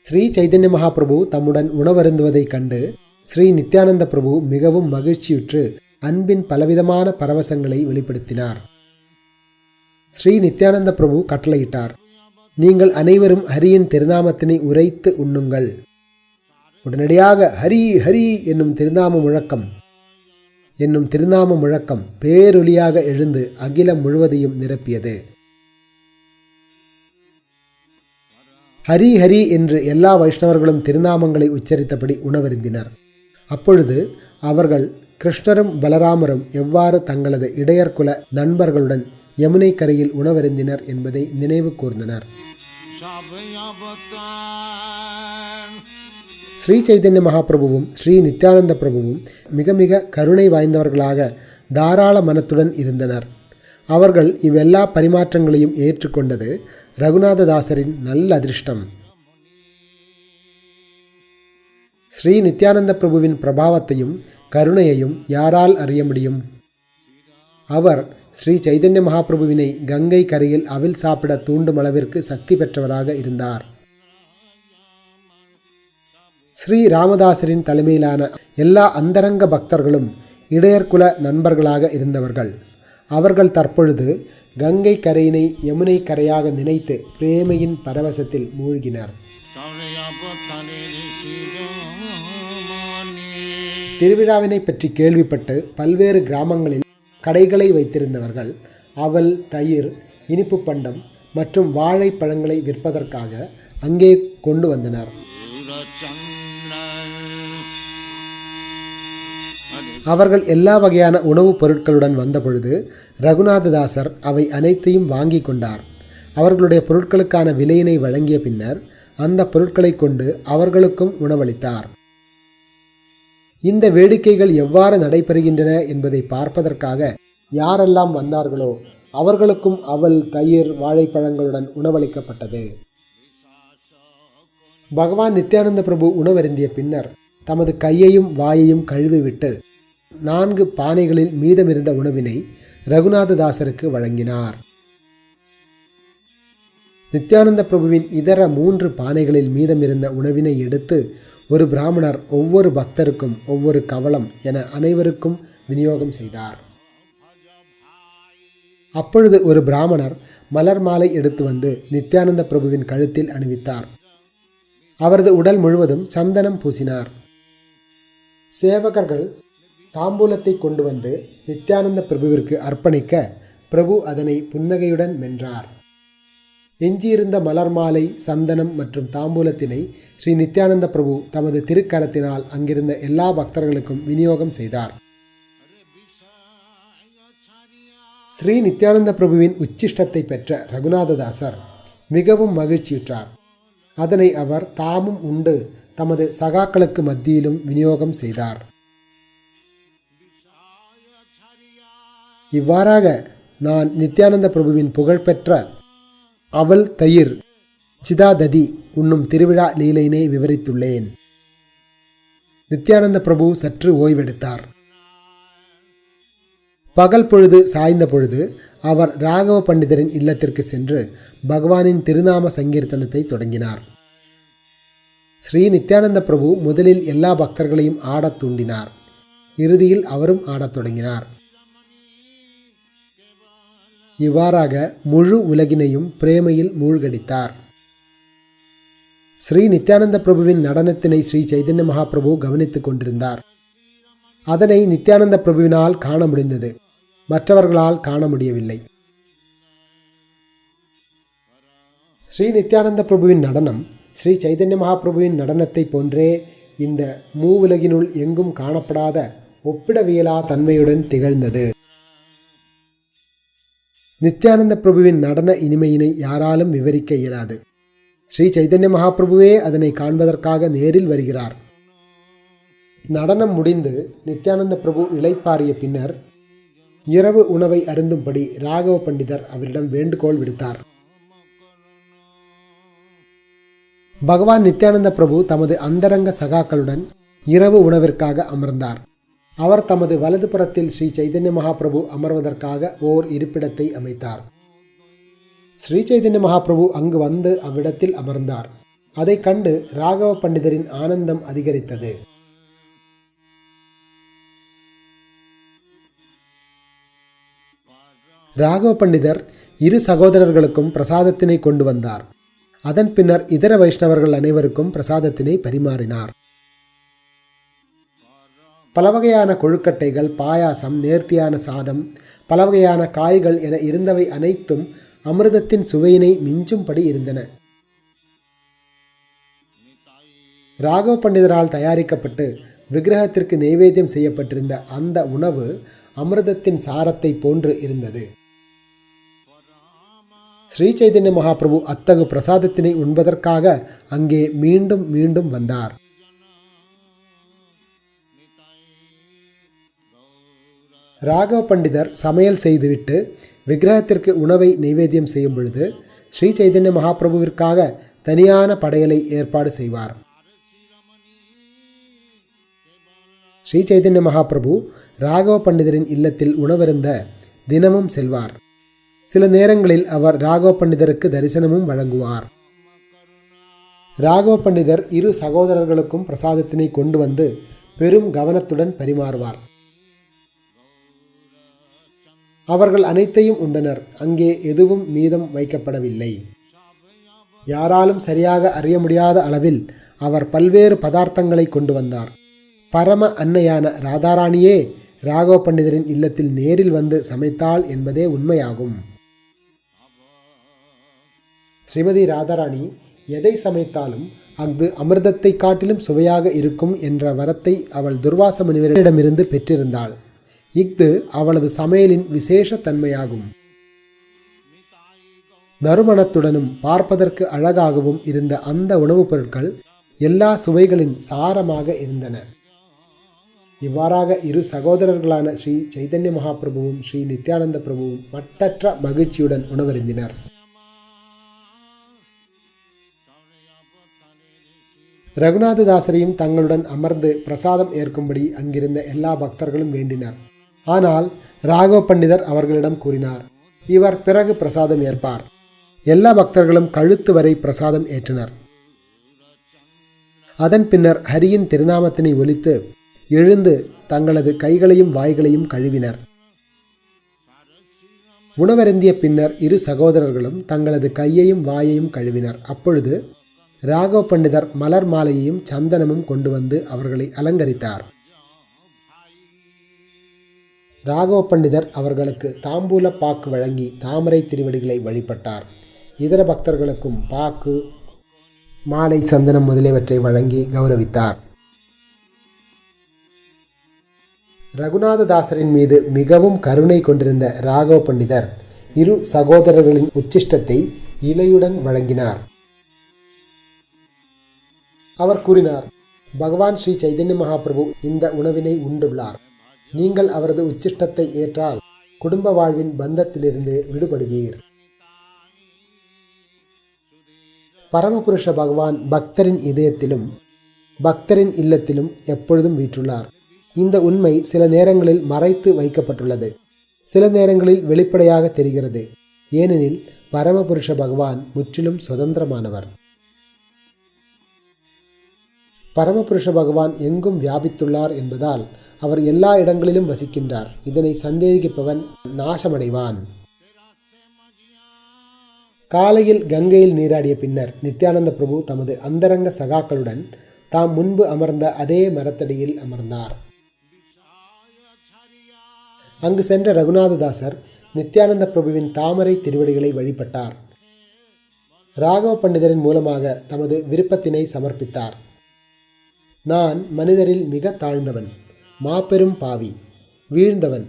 Speaker 2: ஸ்ரீ சைதன்ய மகாபிரபு தம்முடன் உணவருந்துவதைக் கண்டு ஸ்ரீ நித்யானந்த பிரபு மிகவும் மகிழ்ச்சியுற்று அன்பின் பலவிதமான பரவசங்களை வெளிப்படுத்தினார். ஸ்ரீ நித்யானந்த பிரபு கட்டளையிட்டார், நீங்கள் அனைவரும் ஹரியின் திருநாமத்தினை உரைத்து உண்ணுங்கள். உடனடியாக ஹரி ஹரி என்னும் திருநாம முழக்கம் பேரொலியாக எழுந்து அகிலம் முழுவதையும் நிரப்பியது. ஹரி ஹரி என்று எல்லா வைஷ்ணவர்களும் திருநாமங்களை உச்சரித்தபடி உணவருந்தினர். அப்பொழுது அவர்கள் கிருஷ்ணரும் பலராமரும் எவ்வாறு தங்களது இடையர்குல நண்பர்களுடன் யமுனை கரையில் உணவருந்தினர் என்பதை நினைவு கூர்ந்தனர். ஸ்ரீ சைதன்ய மகாபிரபுவும் ஸ்ரீ நித்யானந்த பிரபுவும் மிக மிக கருணை வாய்ந்தவர்களாக தாராள மனத்துடன் இருந்தனர். அவர்கள் இவ்வெல்லா பரிமாற்றங்களையும் ஏற்றுக்கொண்டது ரகுநாததாசரின் நல்ல அதிர்ஷ்டம். ஸ்ரீ நித்யானந்த பிரபுவின் பிரபாவத்தையும் கருணையையும் யாரால் அறிய முடியும்? அவர் ஸ்ரீ சைதன்ய மகாபிரபுவினை கங்கை கரையில் அவில் சாப்பிட தூண்டும் அளவிற்கு சக்தி பெற்றவராக இருந்தார். ஸ்ரீ ராமதாசரின் தலைமையிலான எல்லா அந்தரங்க பக்தர்களும் இடையர்குல நண்பர்களாக இருந்தவர்கள். அவர்கள் தற்பொழுது கங்கை கரையினை யமுனை கரையாக நினைத்து பிரேமையின் பரவசத்தில் மூழ்கினர். திருவிழாவினை பற்றி கேள்விப்பட்டு பல்வேறு கிராமங்களில் கடைகளை வைத்திருந்தவர்கள் அவல், தயிர், இனிப்பு பண்டம் மற்றும் வாழைப்பழங்களை விற்பதற்காக அங்கே கொண்டு வந்தனர். அவர்கள் எல்லா வகையான உணவுப் பொருட்களுடன் வந்தபொழுது ரகுநாததாசர் அவை அனைத்தையும் வாங்கி கொண்டார். அவர்களுடைய பொருட்களுக்கான விலையினை வழங்கிய பின்னர் அந்த பொருட்களை கொண்டு அவர்களுக்கும் உணவளித்தார். இந்த வேடிக்கைகள் எவ்வாறு நடைபெறுகின்றன என்பதை பார்ப்பதற்காக யாரெல்லாம் வந்தார்களோ அவர்களுக்கும் அவல், தயிர், வாழைப்பழங்களுடன் உணவளிக்கப்பட்டது. பகவான் நித்யானந்த பிரபு உணவருந்திய பின்னர் தமது கையையும் வாயையும் கழுவிவிட்டு 4 பானைகளில் மீதமிருந்த உணவினை ரகுநாததாசருக்கு வழங்கினார். நித்யானந்த பிரபுவின் இதர 3 பானைகளில் மீதமிருந்த உணவினை எடுத்து ஒரு பிராமணர் ஒவ்வொரு பக்தருக்கும் ஒவ்வொரு கவளம் என அனைவருக்கும் விநியோகம் செய்தார். அப்பொழுது ஒரு பிராமணர் மலர் மாலை எடுத்து வந்து நித்யானந்த பிரபுவின் கழுத்தில் அணிவித்தார். அவரது உடல் முழுவதும் சந்தனம் பூசினார். சேவகர்கள் தாம்பூலத்தை கொண்டு வந்து நித்யானந்த பிரபுவிற்கு அர்ப்பணிக்க பிரபு அதனை புன்னகையுடன் மென்றார். எஞ்சியிருந்த மலர் மாலை, சந்தனம் மற்றும் தாம்பூலத்தினை ஸ்ரீ நித்யானந்த பிரபு தமது திருக்கரத்தினால் அங்கிருந்த எல்லா பக்தர்களுக்கும் விநியோகம் செய்தார். ஸ்ரீ நித்யானந்த பிரபுவின் உச்சிஷ்டத்தை பெற்ற ரகுநாததாசர் மிகவும் மகிழ்ச்சியுற்றார். அதனை அவர் தாமும் உண்டு தமது சகாக்களுக்கு மத்தியிலும் விநியோகம் செய்தார். இவ்வாறாக நான் நித்யானந்த பிரபுவின் புகழ்பெற்ற அவல், தயிர், சிதாததி உண்ணும் திருவிழா லீலையினை விவரித்துள்ளேன். நித்யானந்த பிரபு சற்று ஓய்வெடுத்தார். பகல் பொழுது சாய்ந்த பொழுது அவர் ராகவ பண்டிதரின் இல்லத்திற்கு சென்று பகவானின் திருநாம சங்கீர்த்தனத்தை தொடங்கினார். ஸ்ரீ நித்யானந்த பிரபு முதலில் எல்லா பக்தர்களையும் ஆடத் தூண்டினார். இறுதியில் அவரும் ஆடத் தொடங்கினார். இவ்வாறாக முழு உலகினையும் பிரேமையில் மூழ்கடித்தார். ஸ்ரீ நித்யானந்த பிரபுவின் நடனத்தினை ஸ்ரீ சைதன்ய மகாபிரபு கவனித்துக் கொண்டிருந்தார். அதனை நித்யானந்த பிரபுவினால் காண முடிந்தது, மற்றவர்களால் காண முடியவில்லை. ஸ்ரீ நித்யானந்த பிரபுவின் நடனம் ஸ்ரீ சைதன்ய மகாபிரபுவின் நடனத்தை போன்றே இந்த மூவுலகினுள் எங்கும் காணப்படாத ஒப்பிடவியலா தன்மையுடன் திகழ்ந்தது. நித்யானந்த பிரபுவின் நடன இனிமையினை யாராலும் விவரிக்க இயலாது. ஸ்ரீ சைதன்ய மகாபிரபுவே அதனை காண்பதற்காக நேரில் வருகிறார். நடனம் முடிந்து நித்யானந்த பிரபு இளைப்பாறிய பின்னர் இரவு உணவை அருந்தும்படி ராகவ பண்டிதர் அவரிடம் வேண்டுகோள் விடுத்தார். பகவான் நித்யானந்த பிரபு தமது அந்தரங்க சகாக்களுடன் இரவு உணவிற்காக அமர்ந்தார். அவர் தமது வலது புறத்தில் ஸ்ரீ சைதன்ய மகாபிரபு அமர்வதற்காக ஓர் இருப்பிடத்தை அமைத்தார். ஸ்ரீ சைதன்ய மகாபிரபு அங்கு வந்து அவ்விடத்தில் அமர்ந்தார். அதை கண்டு ராகவ பண்டிதரின் ஆனந்தம் அதிகரித்தது. ராகவ பண்டிதர் 2 சகோதரர்களுக்கும் பிரசாதத்தினை கொண்டு வந்தார். அதன் பின்னர் இதர வைஷ்ணவர்கள் அனைவருக்கும் பிரசாதத்தினை பரிமாறினார். பலவகையான கொழுக்கட்டைகள், பாயாசம், நேர்த்தியான சாதம், பலவகையான காய்கள் என இருந்தவை அனைத்தும் அமிர்தத்தின் சுவையினை மிஞ்சும்படி இருந்தன. ராகவ பண்டிதரால் தயாரிக்கப்பட்டு விக்கிரகத்திற்கு நைவேத்தியம் செய்யப்பட்டிருந்த அந்த உணவு அமிர்தத்தின் சாரத்தை போன்று இருந்தது. ஸ்ரீ சைதன்ய மகாபிரபு அத்தகு பிரசாதத்தினை உண்பதற்காக அங்கே மீண்டும் மீண்டும் வந்தார். ராகவ பண்டிதர் சமையல் செய்துவிட்டு விக்கிரகத்திற்கு உணவை நைவேத்தியம் செய்யும் பொழுது ஸ்ரீ சைதன்ய மகாபிரபுவிற்காக தனியான படையலை ஏற்பாடு செய்வார். ஸ்ரீ சைதன்ய மகாபிரபு ராகவ பண்டிதரின் இல்லத்தில் உணவருந்த தினமும் செல்வார். சில நேரங்களில் அவர் ராகவ பண்டிதருக்கு தரிசனமும் வழங்குவார். ராகவ பண்டிதர் 2 சகோதரர்களுக்கும் பிரசாதத்தினை கொண்டு வந்து பெரும் கவனத்துடன் பரிமாறுவார். அவர்கள் அனைத்தையும் உண்டனர். அங்கே எதுவும் மீதம் வைக்கப்படவில்லை. யாராலும் சரியாக அறிய முடியாத அளவில் அவர் பல்வேறு பதார்த்தங்களை கொண்டு வந்தார். பரம அன்னையான ராதாராணியே ராகவ பண்டிதரின் இல்லத்தில் நேரில் வந்து சமைத்தாள் என்பதே உண்மையாகும். ஸ்ரீமதி ராதாராணி எதை சமைத்தாலும் அங்கு அமிர்தத்தை காட்டிலும் சுவையாக இருக்கும் என்ற வரத்தை அவள் துர்வாச முனிவரிடமிருந்து பெற்றிருந்தாள். இஃது அவளது சமையலின் விசேஷ தன்மையாகும். நறுமணத்துடனும் பார்ப்பதற்கு அழகாகவும் இருந்த அந்த உணவுப் பொருட்கள் எல்லா சுவைகளின் சாரமாக இருந்தன. இவ்வாறாக இரு சகோதரர்களான ஸ்ரீ சைதன்ய மகாபிரபுவும் ஸ்ரீ நித்யானந்த பிரபுவும் மட்டற்ற மகிழ்ச்சியுடன் உணவருந்தினர். ரகுநாததாசரையும் தங்களுடன் அமர்ந்து பிரசாதம் ஏற்கும்படி அங்கிருந்த எல்லா பக்தர்களும் வேண்டினர். ஆனால் ராகவ பண்டிதர் அவர்களிடம் கூறினார், இவர் பிறகு பிரசாதம் ஏற்பார். எல்லா பக்தர்களும் கழுத்து வரை பிரசாதம் ஏற்றனர். அதன் பின்னர் ஹரியின் திருநாமத்தினை ஒலித்து எழுந்து தங்களது கைகளையும் வாய்களையும் கழுவினர். உணவருந்திய பின்னர் இரு சகோதரர்களும் தங்களது கையையும் வாயையும் கழுவினர். அப்பொழுது ராகவ பண்டிதர் மலர் மாலையையும் சந்தனமும் கொண்டு வந்து அவர்களை அலங்கரித்தார். ராகவ பண்டிதர் அவர்களுக்கு தாம்பூல பாக்கு வழங்கி தாமரை திருவடிகளை வழிபட்டார். இதர பக்தர்களுக்கும் பாக்கு, மாலை, சந்தனம் முதலியவற்றை வழங்கி கௌரவித்தார். ரகுநாததாசரின் மீது மிகவும் கருணை கொண்டிருந்த ராகவ பண்டிதர் இரு சகோதரர்களின் உச்சிஷ்டத்தை இலையுடன் வழங்கினார். அவர் கூறினார், பகவான் ஸ்ரீ சைதன்ய மகாபிரபு இந்த உணவினை உண்டுள்ளார். நீங்கள் அவரது உச்சிஷ்டத்தை ஏற்றால் குடும்ப வாழ்வின் பந்தத்திலிருந்து விடுபடுவீர். பரமபுருஷ பகவான் பக்தரின் இதயத்திலும் பக்தரின் இல்லத்திலும் எப்பொழுதும் வீற்றுள்ளார். இந்த உண்மை சில நேரங்களில் மறைத்து வைக்கப்பட்டுள்ளது, சில நேரங்களில் வெளிப்படையாக தெரிகிறது. ஏனெனில் பரமபுருஷ பகவான் முற்றிலும் சுதந்திரமானவர். பரமபுருஷ பகவான் எங்கும் வியாபித்துள்ளார் என்பதால் அவர் எல்லா இடங்களிலும் வசிக்கின்றார். இதனை சந்தேகிப்பவன் நாசமடைவான். காலையில் கங்கையில் நீராடிய பின்னர் நித்யானந்த பிரபு தமது அந்தரங்க சகாக்களுடன் தாம் முன்பு அமர்ந்த அதே மரத்தடியில் அமர்ந்தார். அங்கு சென்ற ரகுநாததாசர் நித்யானந்த பிரபுவின் தாமரை திருவடிகளை வழிபட்டார். ராகவ பண்டிதரின் மூலமாக தமது விருப்பத்தினை சமர்ப்பித்தார். நான் மனிதரில் மிக தாழ்ந்தவன், மாபெரும் பாவி, வீழ்ந்தவன்,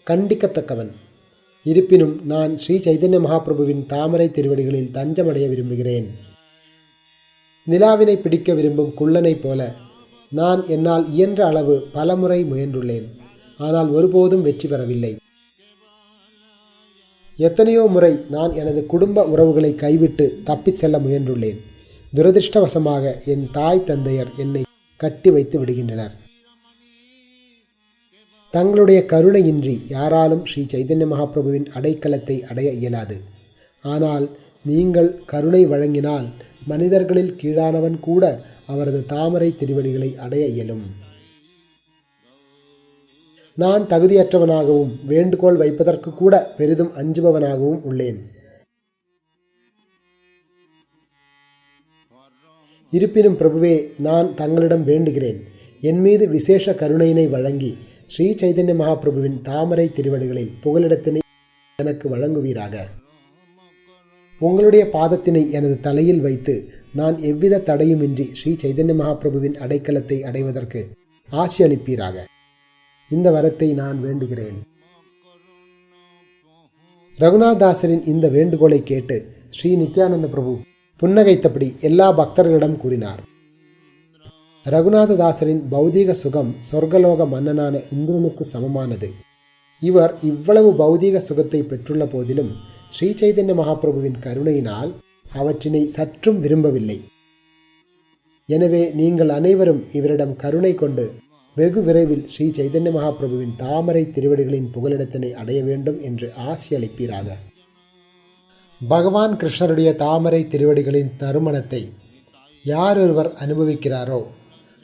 Speaker 2: கண்டிக்கத்தக்கவன். இருப்பினும் நான் ஸ்ரீ சைதன்ய மகாபிரபுவின் தாமரை திருவடிகளில் தஞ்சமடைய விரும்புகிறேன். நிலாவினை பிடிக்க விரும்பும் குள்ளனைப் போல நான் என்னால் இயன்ற அளவு பலமுறை முயன்றுள்ளேன். ஆனால் ஒருபோதும் வெற்றி பெறவில்லை. எத்தனையோ முறை நான் எனது குடும்ப உறவுகளை கைவிட்டு தப்பிச் செல்ல முயன்றுள்ளேன். துரதிருஷ்டவசமாக என் தாய் தந்தையர் என்னை கட்டி வைத்து விடுகின்றனர். தங்களுடைய கருணையின்றி யாராலும் ஸ்ரீ சைதன்ய மகாபிரபுவின் அடைக்கலத்தை அடைய இயலாது. ஆனால் நீங்கள் கருணை வழங்கினால் மனிதர்களில் கீழானவன் கூட அவரது தாமரை திருவடிகளை அடைய இயலும். நான் தகுதியற்றவனாகவும் வேண்டுகோள் வைப்பதற்கு கூட பெரிதும் அஞ்சுபவனாகவும் உள்ளேன். இருப்பினும் பிரபுவே, நான் தங்களிடம் வேண்டுகிறேன், என் மீது விசேஷ கருணையினை வழங்கி ஸ்ரீ சைதன்ய மகாபிரபுவின் தாமரை திருவடிகளில் புகலிடத்தினை எனக்கு வழங்குவீராக. உங்களுடைய பாதத்தினை எனது தலையில் வைத்து நான் எவ்வித தடையுமின்றி ஸ்ரீ சைதன்ய மகாபிரபுவின் அடைக்கலத்தை அடைவதற்கு ஆசி அளிப்பீராக. இந்த வரத்தை நான் வேண்டுகிறேன். ரகுநாதாசரின் இந்த வேண்டுகோளை கேட்டு ஸ்ரீ நித்யானந்த பிரபு புன்னகைத்தபடி எல்லா பக்தர்களிடம் கூறினார், ரகுநாததாசரின் பௌதீக சுகம் சொர்க்கலோக மன்னனான இந்திரனுக்கு சமமானது. இவர் இவ்வளவு பௌதீக சுகத்தை பெற்றுள்ள போதிலும் ஸ்ரீ சைதன்ய மகாபிரபுவின் கருணையினால் அவற்றினை சற்றும் விரும்பவில்லை. எனவே நீங்கள் அனைவரும் இவரிடம் கருணை கொண்டு வெகு விரைவில் ஸ்ரீ சைதன்ய மகாபிரபுவின் தாமரை திருவடிகளின் புகலிடத்தினை அடைய வேண்டும் என்று ஆசி அளிப்பீராக. பகவான் கிருஷ்ணருடைய தாமரை திருவடிகளின் நறுமணத்தை யாரொருவர் அனுபவிக்கிறாரோ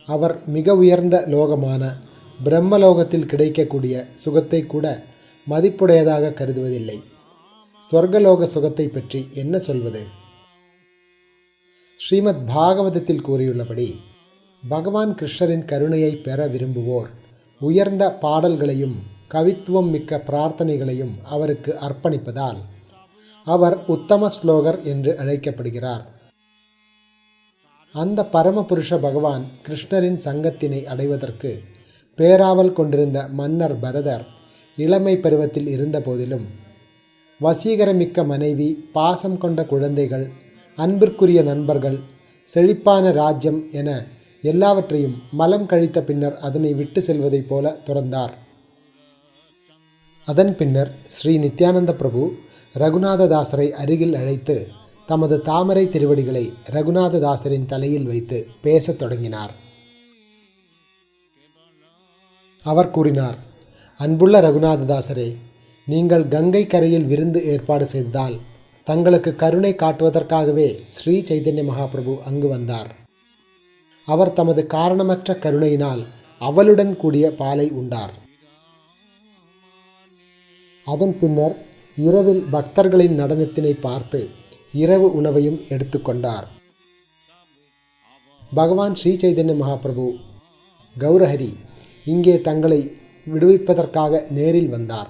Speaker 2: அவர் மிக உயர்ந்த லோகமான பிரம்மலோகத்தில் கிடைக்கக்கூடிய சுகத்தை கூட மதிப்புடையதாக கருதுவதில்லை. சொர்க்கலோக சுகத்தை பற்றி என்ன சொல்வது? ஸ்ரீமத் பாகவதத்தில் கூறியுள்ளபடி பகவான் கிருஷ்ணரின் கருணையை பெற விரும்புவோர் உயர்ந்த பாடல்களையும் கவித்துவம் மிக்க பிரார்த்தனைகளையும் அவருக்கு அர்ப்பணிப்பதால் அவர் உத்தம ஸ்லோகர் என்று அழைக்கப்படுகிறார். அந்த பரமபுருஷ பகவான் கிருஷ்ணரின் சங்கத்தினை அடைவதற்கு பேராவல் கொண்டிருந்த மன்னர் பரதர் இளமை பருவத்தில் இருந்த போதிலும் வசீகரமிக்க மனைவி, பாசம் கொண்ட குழந்தைகள், அன்பிற்குரிய நண்பர்கள், செழிப்பான ராஜ்யம் என எல்லாவற்றையும் மலம் கழித்த பின்னர் அதனை விட்டு செல்வதைப் போல துறந்தார். அதன் பின்னர் ஸ்ரீ நித்யானந்த பிரபு ரகுநாததாசரை அருகில் அழைத்து தமது தாமரை திருவடிகளை ரகுநாததாசரின் தலையில் வைத்து பேசத் தொடங்கினார். அவர் கூறினார், அன்புள்ள ரகுநாததாசரே, நீங்கள் கங்கை கரையில் விருந்து ஏற்பாடு செய்ததால் தங்களுக்கு கருணை காட்டுவதற்காகவே ஸ்ரீ சைதன்ய மகாபிரபு அங்கு வந்தார். அவர் தமது காரணமற்ற கருணையினால் அவளுடன் கூடிய பாலை உண்டார். அதன் பின்னர் இரவில் பக்தர்களின் நடனத்தினை பார்த்து இரவு உணவையும் எடுத்துக்கொண்டார். பகவான் ஸ்ரீ சைதன்ய மகாபிரபு கௌரஹரி இங்கே தங்களை விடுவிப்பதற்காக நேரில் வந்தார்.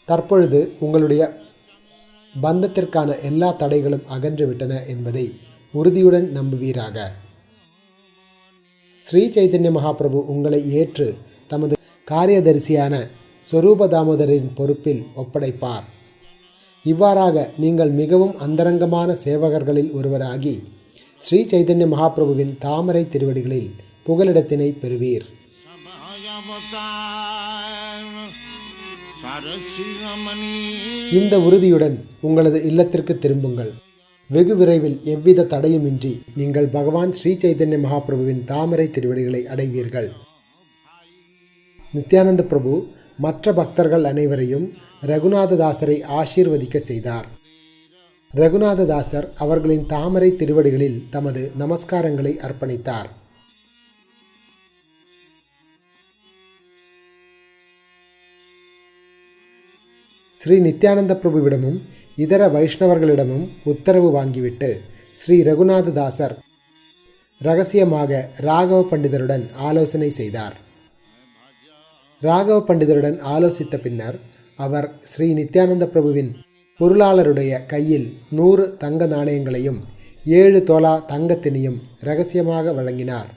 Speaker 2: தற்பொழுது உங்களுடைய பந்தத்திற்கான எல்லா தடைகளும் அகன்றுவிட்டன என்பதை உறுதியுடன் நம்புவீராக. ஸ்ரீ சைதன்ய மகாபிரபு உங்களை ஏற்று தமது காரியதரிசியான ஸ்வரூப தாமோதரின் பொறுப்பில் ஒப்படைப்பார். இவ்வாறாக நீங்கள் மிகவும் அந்தரங்கமான சேவகர்களில் ஒருவராகி ஸ்ரீ சைதன்ய மகாபிரபுவின் தாமரை திருவடிகளில் புகலிடத்தினை பெறுவீர். இந்த உறுதியுடன் உங்களது இல்லத்திற்கு திரும்புங்கள். வெகு விரைவில் எவ்வித தடையுமின்றி நீங்கள் பகவான் ஸ்ரீ சைதன்ய மகாபிரபுவின் தாமரை திருவடிகளை அடைவீர்கள். நித்யானந்த பிரபு மற்ற பக்தர்கள் அனைவரையும் ரகுநாததாசரை ஆசீர்வதிக்க செய்தார். ரகுநாததாசர் அவர்களின் தாமரை திருவடிகளில் தமது நமஸ்காரங்களை அர்ப்பணித்தார். ஸ்ரீ நித்யானந்த பிரபுவிடமும் இதர வைஷ்ணவர்களிடமும் உத்தரவு வாங்கிவிட்டு ஸ்ரீ ரகுநாததாசர் இரகசியமாக ராகவ பண்டிதருடன் ஆலோசனை செய்தார். ராகவ பண்டிதருடன் ஆலோசித்த பின்னர் அவர் ஸ்ரீ நித்யானந்த பிரபுவின் பொருளாளருடைய கையில் 100 தங்க நாணயங்களையும் 7 தோலா தங்கத்தினையும் இரகசியமாக வழங்கினார்.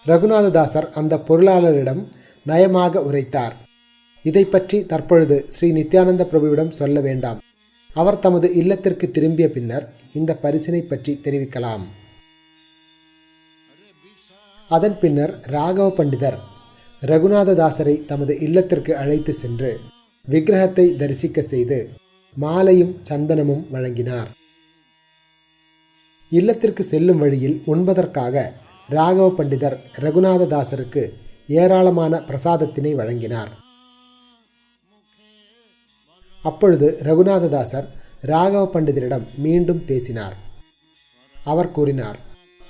Speaker 2: ரகுநாததாசர் அந்த பொருளாளரிடம் நயமாக உரைத்தார், இதை பற்றி தற்பொழுது ஸ்ரீ நித்யானந்த பிரபுவிடம் சொல்ல வேண்டாம். அவர் தமது இல்லத்திற்கு திரும்பிய பின்னர் இந்த பரிசினை பற்றி தெரிவிக்கலாம். அதன் பின்னர் ராகவ பண்டிதர் ரகுநாததாசரை தமது இல்லத்திற்கு அழைத்து சென்று விக்கிரகத்தை தரிசிக்க செய்து மாலையும் சந்தனமும் வழங்கினார். இல்லத்திற்கு செல்லும் வழியில் உண்பதற்காக ராகவ பண்டிதர் ரகுநாததாசருக்கு ஏராளமான பிரசாதத்தினை வழங்கினார். அப்பொழுது ரகுநாததாசர் ராகவ பண்டிதரிடம் மீண்டும் பேசினார். அவர் கூறினார்,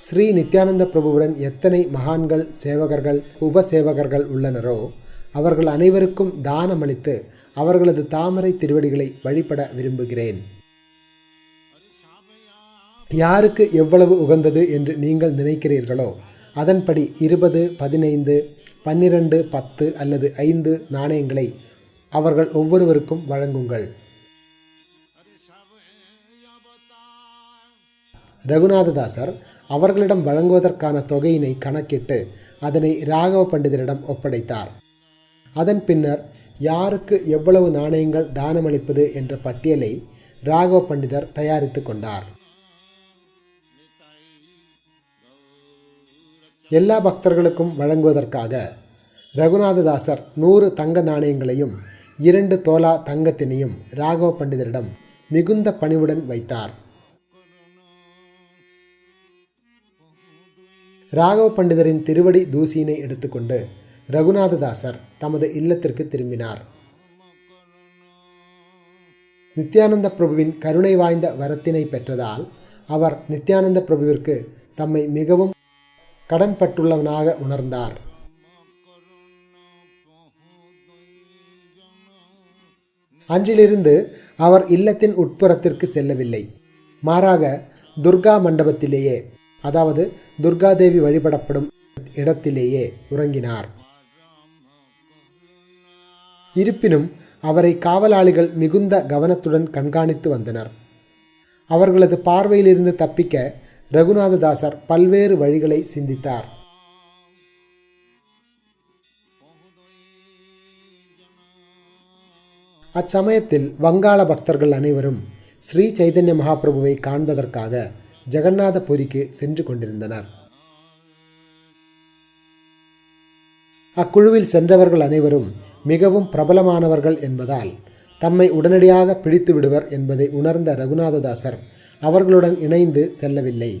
Speaker 2: ஸ்ரீ நித்யானந்த பிரபுவுடன் எத்தனை மகான்கள், சேவகர்கள், உபசேவகர்கள் உள்ளனரோ அவர்கள் அனைவருக்கும் தானமளித்து அவர்களது தாமரை திருவடிகளை வழிபட விரும்புகிறேன். யாருக்கு எவ்வளவு உகந்தது என்று நீங்கள் நினைக்கிறீர்களோ அதன்படி 20, 15, 12, 10 அல்லது 5 நாணயங்களை அவர்கள் ஒவ்வொருவருக்கும் வழங்குங்கள். ரகுநாததாசர் அவர்களிடம் வழங்குவதற்கான தொகையினை கணக்கிட்டு அதனை ராகவ பண்டிதரிடம் ஒப்படைத்தார். அதன் பின்னர் யாருக்கு எவ்வளவு நாணயங்கள் தானமளிப்பது என்ற பட்டியலை ராகவ பண்டிதர் தயாரித்து கொண்டார். எல்லா பக்தர்களுக்கும் வழங்குவதற்காக ரகுநாததாசர் 100 தங்க நாணயங்களையும் 2 தோலா தங்கத்தினையும் ராகவ பண்டிதரிடம் மிகுந்த பணிவுடன் வைத்தார். ராகவ பண்டிதரின் திருவடி தூசியினை எடுத்துக்கொண்டு ரகுநாததாசர் தமது இல்லத்திற்கு திரும்பினார். நித்யானந்த பிரபுவின் கருணை வாய்ந்த வரத்தினை பெற்றதால் அவர் நித்யானந்த பிரபுவிற்கு தம்மை மிகவும் கடன்பட்டுள்ளவனாக உணர்ந்தார். அன்றிலிருந்து அவர் இல்லத்தின் உட்புறத்திற்கு செல்லவில்லை. மாறாக துர்கா மண்டபத்திலேயே, அதாவது துர்காதேவி வழிபடப்படும் இடத்திலேயே உறங்கினார். இருப்பினும் அவரை காவலாளிகள் மிகுந்த கவனத்துடன் கண்காணித்து வந்தனர். அவர்களது பார்வையிலிருந்து தப்பிக்க ரகுநாததாசர் பல்வேறு வழிகளை சிந்தித்தார். அச்சமயத்தில் வங்காள பக்தர்கள் அனைவரும் ஸ்ரீ சைதன்ய மகாபிரபுவை காண்பதற்காக ஜெகநாதபுரிக்கு சென்று கொண்டிருந்தனர். அக்குழுவில் சென்றவர்கள் அனைவரும் மிகவும் பிரபலமானவர்கள் என்பதால் தம்மை உடனடியாக பிடித்து விடுவர் என்பதை உணர்ந்த ரகுநாததாசர் அவர்களுடன் இணைந்து செல்லவில்லை.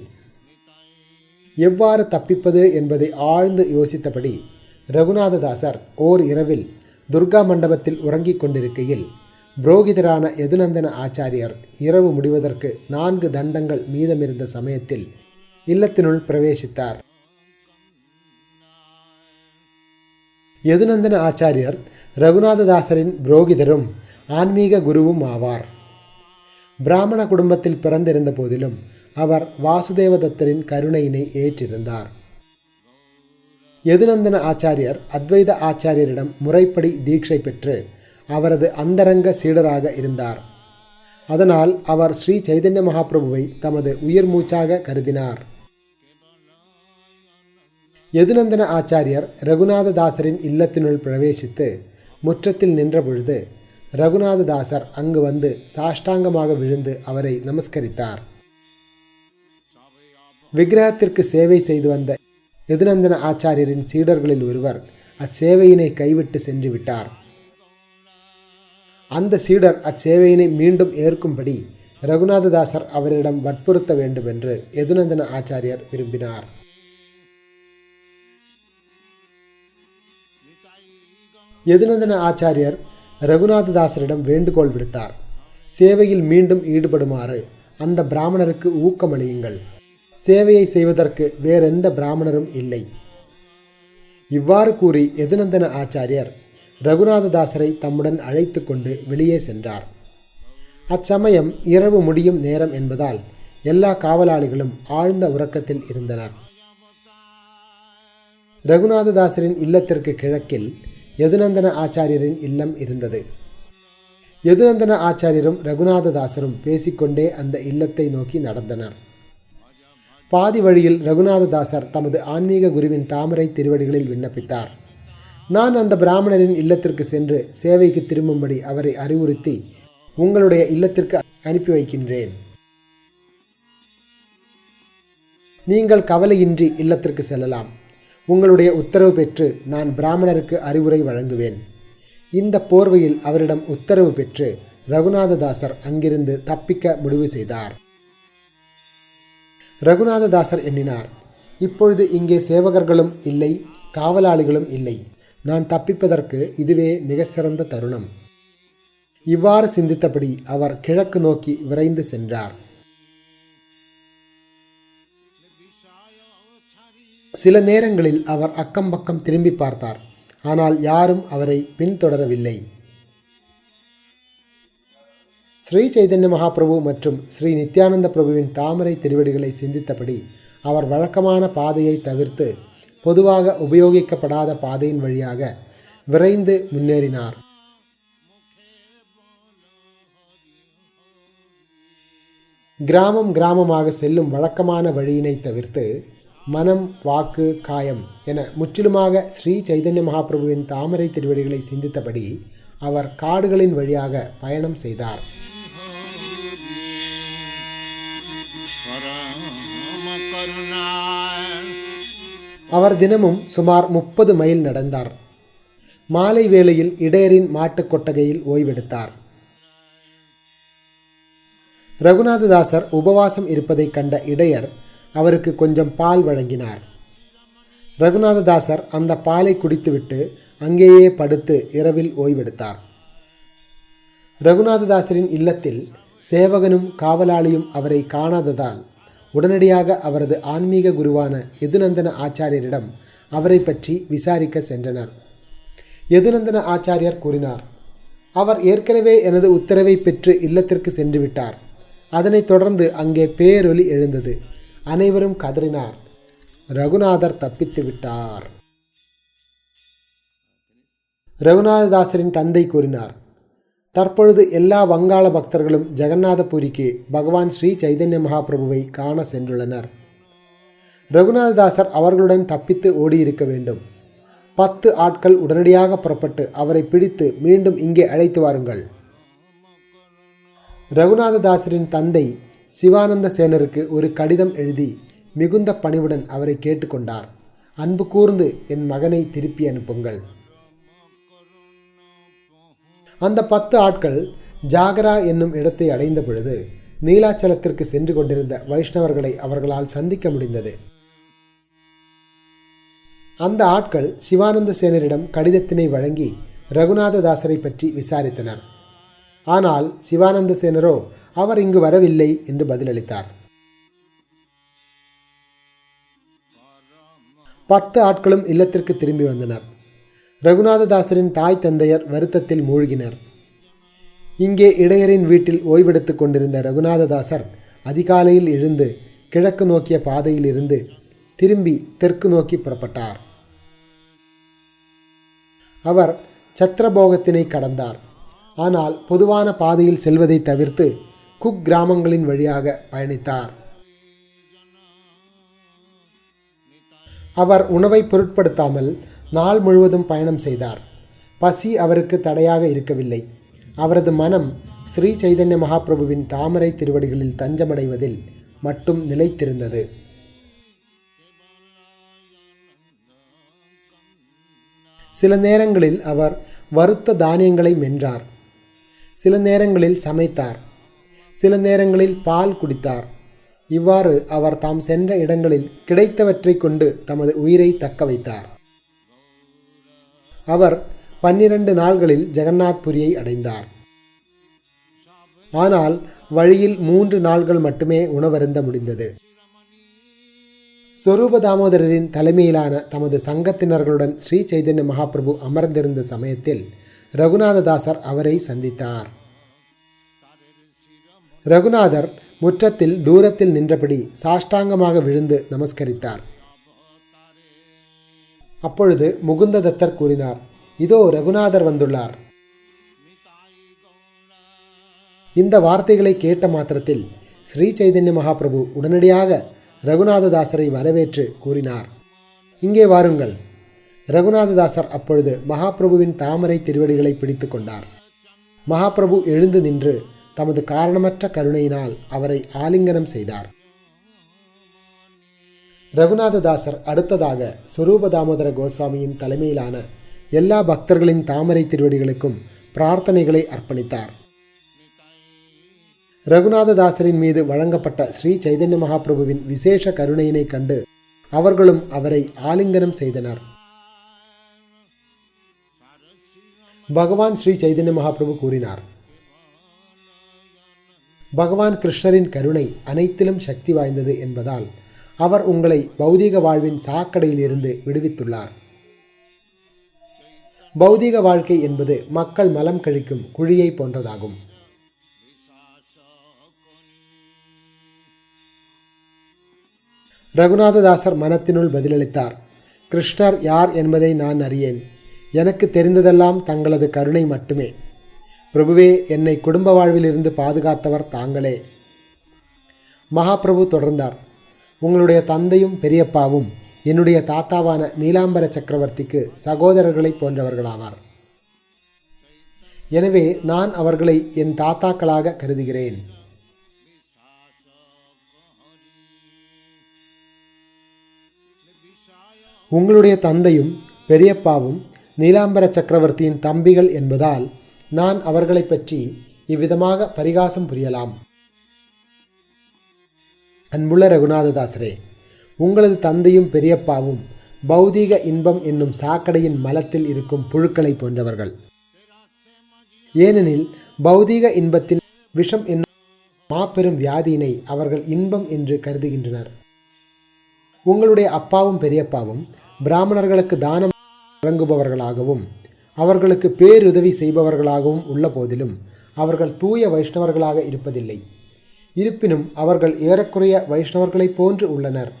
Speaker 2: எவ்வாறு தப்பிப்பது என்பதை ஆழ்ந்து யோசித்தபடி ரகுநாததாசர் ஓர் இரவில் துர்கா மண்டபத்தில் உறங்கிக் கொண்டிருக்கையில் புரோகிதரான யதுநந்தன ஆச்சாரியர் இரவு முடிவதற்கு 4 தண்டங்கள் மீதமிருந்த சமயத்தில் இல்லத்தினுள் பிரவேசித்தார். யதுநந்தன ஆச்சாரியர் ரகுநாததாசரின் புரோகிதரும் ஆன்மீக குருவும் ஆவார். பிராமண குடும்பத்தில் பிறந்திருந்த போதிலும் அவர் வாசுதேவதத்தரின் கருணையினை ஏற்றிருந்தார். யதுநந்தன ஆச்சாரியர் அத்வைத ஆச்சாரியரிடம் முறைப்படி தீட்சை பெற்று அவரது அந்தரங்க சீடராக இருந்தார். அதனால் அவர் ஸ்ரீ சைதன்ய மகாபிரபுவை தமது உயிர் மூச்சாக கருதினார். யதுநந்தன ஆச்சாரியர் ரகுநாததாசரின் இல்லத்தினுள் பிரவேசித்து முற்றத்தில் நின்றபொழுது ரகுநாததாசர் அங்கு வந்து சாஷ்டாங்கமாக விழுந்து அவரை நமஸ்கரித்தார். விக்கிரகத்திற்கு சேவை செய்து வந்த யதுநந்தன ஆச்சாரியரின் சீடர்களில் ஒருவர் அச்சேவையினை கைவிட்டு சென்று விட்டார். அந்த சீடர் அச்சேவையினை மீண்டும் ஏற்கும்படி ரகுநாததாசர் அவரிடம் வற்புறுத்த வேண்டும் என்று யதுநந்தன ஆச்சாரியர் விரும்பினார். யதுநந்தன ஆச்சாரியர் ரகுநாததாசரிடம் வேண்டுகோள் விடுத்தார். சேவையில் மீண்டும் ஈடுபடுமாறு அந்த பிராமணருக்கு ஊக்கமளியுங்கள். சேவையை செய்வதற்கு வேறெந்த பிராமணரும் இல்லை. இவ்வாறு கூறி யதுநந்தன ஆச்சாரியர் ரகுநாததாசரை தம்முடன் அழைத்து கொண்டு வெளியே சென்றார். அச்சமயம் இரவு முடியும் நேரம் என்பதால் எல்லா காவலாளிகளும் ஆழ்ந்த உறக்கத்தில் இருந்தனர். ரகுநாததாசரின் இல்லத்திற்கு கிழக்கில் யதுநந்தன ஆச்சாரியரின் இல்லம் இருந்தது. யதுநந்தன ஆச்சாரியரும் ரகுநாததாசரும் பேசிக்கொண்டே அந்த இல்லத்தை நோக்கி நடந்தனர். பாதி வழியில் ரகுநாததாசர் தமது ஆன்மீக குருவின் தாமரை திருவடிகளில் விண்ணப்பித்தார். நான் அந்த பிராமணரின் இல்லத்திற்கு சென்று சேவைக்கு திரும்பும்படி அவரை அறிவுறுத்தி உங்களுடைய இல்லத்திற்கு அனுப்பி வைக்கின்றேன். நீங்கள் கவலையின்றி இல்லத்திற்கு செல்லலாம். உங்களுடைய உத்தரவு பெற்று நான் பிராமணருக்கு அறிவுரை வழங்குவேன். இந்த போர்வையில் அவரிடம் உத்தரவு பெற்று ரகுநாததாசர் அங்கிருந்து தப்பிக்க முடிவு செய்தார். ரகுநாததாசர் எண்ணினார், இப்பொழுது இங்கே சேவகர்களும் இல்லை, காவலாளிகளும் இல்லை. நான் தப்பிப்பதற்கு இதுவே மிக சிறந்த தருணம். இவ்வாறு சிந்தித்தபடி அவர் கிழக்கு நோக்கி விரைந்து சென்றார். சில நேரங்களில் அவர் அக்கம் பக்கம் திரும்பி பார்த்தார். ஆனால் யாரும் அவரை பின்தொடரவில்லை. ஸ்ரீ சைதன்ய மகாபிரபு மற்றும் ஸ்ரீ நித்யானந்த பிரபுவின் தாமரை திருவடிகளை சிந்தித்தபடி அவர் வழக்கமான பாதையை தவிர்த்து பொதுவாக உபயோகிக்கப்படாத பாதையின் வழியாக விரைந்து முன்னேறினார். கிராமமாக செல்லும் வழக்கமான வழியினை தவிர்த்து மனம், வாக்கு, காயம் என முற்றிலுமாக ஸ்ரீ சைதன்ய மகாபிரபுவின் தாமரை திருவடிகளை சிந்தித்தபடி அவர் காடுகளின் வழியாக பயணம் செய்தார். அவர் தினமும் சுமார் 30 மைல் நடந்தார். மாலை வேளையில் இடையரின் மாட்டுக் கொட்டகையில் ஓய்வெடுத்தார். ரகுநாததாசர் உபவாசம் இருப்பதை கண்ட இடையர் அவருக்கு கொஞ்சம் பால் வழங்கினார். ரகுநாததாசர் அந்த பாலை குடித்துவிட்டு அங்கேயே படுத்து இரவில் ஓய்வெடுத்தார். ரகுநாததாசரின் இல்லத்தில் சேவகனும் காவலாளியும் அவரை காணாததால் உடனடியாக அவரது ஆன்மீக குருவான யதுநந்தன ஆச்சாரியரிடம் அவரை பற்றி விசாரிக்க சென்றனர். யதுநந்தன ஆச்சாரியர் கூறினார், அவர் ஏற்கனவே எனது உத்தரவை பெற்று இல்லத்திற்கு சென்று விட்டார். அதனைத் தொடர்ந்து அங்கே பேரொலி எழுந்தது. அனைவரும் கதறினார், ரகுநாதர் தப்பித்து விட்டார். ரகுநாததாசரின் தந்தை கூறினார், தற்பொழுது எல்லா வங்காள பக்தர்களும் ஜெகநாதபுரிக்கு பகவான் ஸ்ரீ சைதன்ய மகாபிரபுவை காண சென்றுள்ளனர். ரகுநாததாசர் அவர்களுடன் தப்பித்து ஓடியிருக்க வேண்டும். 10 ஆட்கள் உடனடியாக புறப்பட்டு அவரை பிடித்து மீண்டும் இங்கே அழைத்து வாருங்கள். ரகுநாததாசரின் தந்தை சிவானந்த சேனருக்கு ஒரு கடிதம் எழுதி மிகுந்த பணிவுடன் அவரை கேட்டுக்கொண்டார். அன்பு கூர்ந்து என் மகனை திருப்பி அனுப்புங்கள். அந்த 10 ஆட்கள் ஜாகரா என்னும் இடத்தை அடைந்த பொழுது நீலாச்சலத்திற்கு சென்று கொண்டிருந்த வைஷ்ணவர்களை அவர்களால் சந்திக்க முடிந்தது. அந்த ஆட்கள் சிவானந்த சேனரிடம் கடிதத்தினை வழங்கி ரகுநாததாசரை பற்றி விசாரித்தனர். ஆனால் சிவானந்த சேனரோ அவர் இங்கு வரவில்லை என்று பதிலளித்தார். 10 ஆட்களும் இல்லத்திற்கு திரும்பி வந்தனர். ரகுநாததாசரின் தாய் தந்தையர் வருத்தத்தில் மூழ்கினர். இங்கே இடையரின் வீட்டில் ஓய்வெடுத்துக் கொண்டிருந்த ரகுநாததாசர் அதிகாலையில் எழுந்து கிழக்கு நோக்கிய பாதையில் இருந்து திரும்பி தெற்கு நோக்கி புறப்பட்டார். அவர் சத்திரபோகத்தினை கடந்தார். ஆனால் பொதுவான பாதையில் செல்வதை தவிர்த்து குக் கிராமங்களின் வழியாக பயணித்தார். அவர் உணவை பொருட்படுத்தாமல் நாள் முழுவதும் பயணம் செய்தார். பசி அவருக்கு தடையாக இருக்கவில்லை. அவரது மனம் ஸ்ரீ சைதன்ய மகாபிரபுவின் தாமரை திருவடிகளில் தஞ்சமடைவதில் மட்டும் நிலைத்திருந்தது. சில நேரங்களில் அவர் வறுத்த தானியங்களை மென்றார். சில நேரங்களில் சமைத்தார். சில நேரங்களில் பால் குடித்தார். இவ்வாறு அவர் தாம் சென்ற இடங்களில் கிடைத்தவற்றை கொண்டு தமது உயிரை தக்க வைத்தார். அவர் 12 நாள்களில் ஜெகநாத்புரியை அடைந்தார். ஆனால் வழியில் 3 நாள்கள் மட்டுமே உணவருந்த முடிந்தது. சொரூப தாமோதரரின் தலைமையிலான தமது சங்கத்தினர்களுடன் ஸ்ரீ சைதன்ய மகாபிரபு அமர்ந்திருந்த சமயத்தில் ரகுநாததாசர் அவரை சந்தித்தார். ரகுநாதர் முற்றத்தில் தூரத்தில் நின்றபடி சாஷ்டாங்கமாக விழுந்து நமஸ்கரித்தார். அப்பொழுது முகுந்ததத்தர் கூறினார், இதோ ரகுநாதர் வந்துள்ளார். இந்த வார்த்தைகளை கேட்ட மாத்திரத்தில் ஸ்ரீ சைதன்ய மகாபிரபு உடனடியாக ரகுநாததாசரை வரவேற்று கூறினார், இங்கே வாருங்கள். ரகுநாததாசர் அப்பொழுது மகாபிரபுவின் தாமரை திருவடிகளை பிடித்து கொண்டார். மகாபிரபு எழுந்து நின்று தமது காரணமற்ற கருணையினால் அவரை ஆலிங்கனம் செய்தார். ரகுநாததாசர் அடுத்ததாக சொரூப தாமோதர கோஸ்வாமியின் தலைமையிலான எல்லா பக்தர்களின் தாமரை திருவடிகளுக்கும் பிரார்த்தனைகளை அர்ப்பணித்தார். ரகுநாததாசரின் மீது வழங்கப்பட்ட ஸ்ரீ சைதன்ய மகாபிரபுவின் விசேஷ கருணையினை கண்டு அவர்களும் அவரை ஆலிங்கனம் செய்தனர். பகவான் ஸ்ரீ சைதன்ய மகாபிரபு கூறினார், பகவான் கிருஷ்ணரின் கருணை அனைத்திலும் சக்தி வாய்ந்தது என்பதால் அவர் உங்களை பௌதீக வாழ்வின் சாக்கடையிலிருந்து விடுவித்துள்ளார். பௌதீக வாழ்க்கை என்பது மக்கள் மலம் கழிக்கும் குழியை போன்றதாகும். ரகுநாததாசர் மனத்தினுள் பதிலளித்தார், கிருஷ்ணர் யார் என்பதை நான் அறியேன். எனக்கு தெரிந்ததெல்லாம் தங்களது கருணை மட்டுமே. பிரபுவே, என்னை குடும்ப வாழ்விலிருந்து பாதுகாத்தவர் தாங்களே. மகாபிரபு தொடர்ந்தார், உங்களுடைய தந்தையும் பெரியப்பாவும் என்னுடைய தாத்தாவான நீலாம்பர சக்கரவர்த்திக்கு சகோதரர்களை போன்றவர்களாவார். எனவே நான் அவர்களை என் தாத்தாக்களாக கருதுகிறேன். உங்களுடைய தந்தையும் பெரியப்பாவும் நீலாம்பர சக்கரவர்த்தியின் தம்பிகள் என்பதால் நான் அவர்களை பற்றி இவ்விதமாக பரிகாசம் புரியலாம். அன்புள்ள ரகுநாததாசரே, உங்களது தந்தையும் பெரியப்பாவும் பௌதீக இன்பம் என்னும் சாக்கடையின் மலத்தில் இருக்கும் புழுக்களை போன்றவர்கள். ஏனெனில் பௌதீக இன்பத்தின் விஷம் என்னும் மாபெரும் வியாதியினை அவர்கள் இன்பம் என்று கருதுகின்றனர். உங்களுடைய அப்பாவும் பெரியப்பாவும் பிராமணர்களுக்கு தானம் வழங்குபவர்களாகவும் அவர்களுக்கு பேருதவி செய்பவர்களாகவும் உள்ள போதிலும் அவர்கள் தூய வைஷ்ணவர்களாக இருப்பதில்லை. இருப்பினும் அவர்கள் ஏறக்குறைய வைஷ்ணவர்களைப் போன்று உள்ளனர்.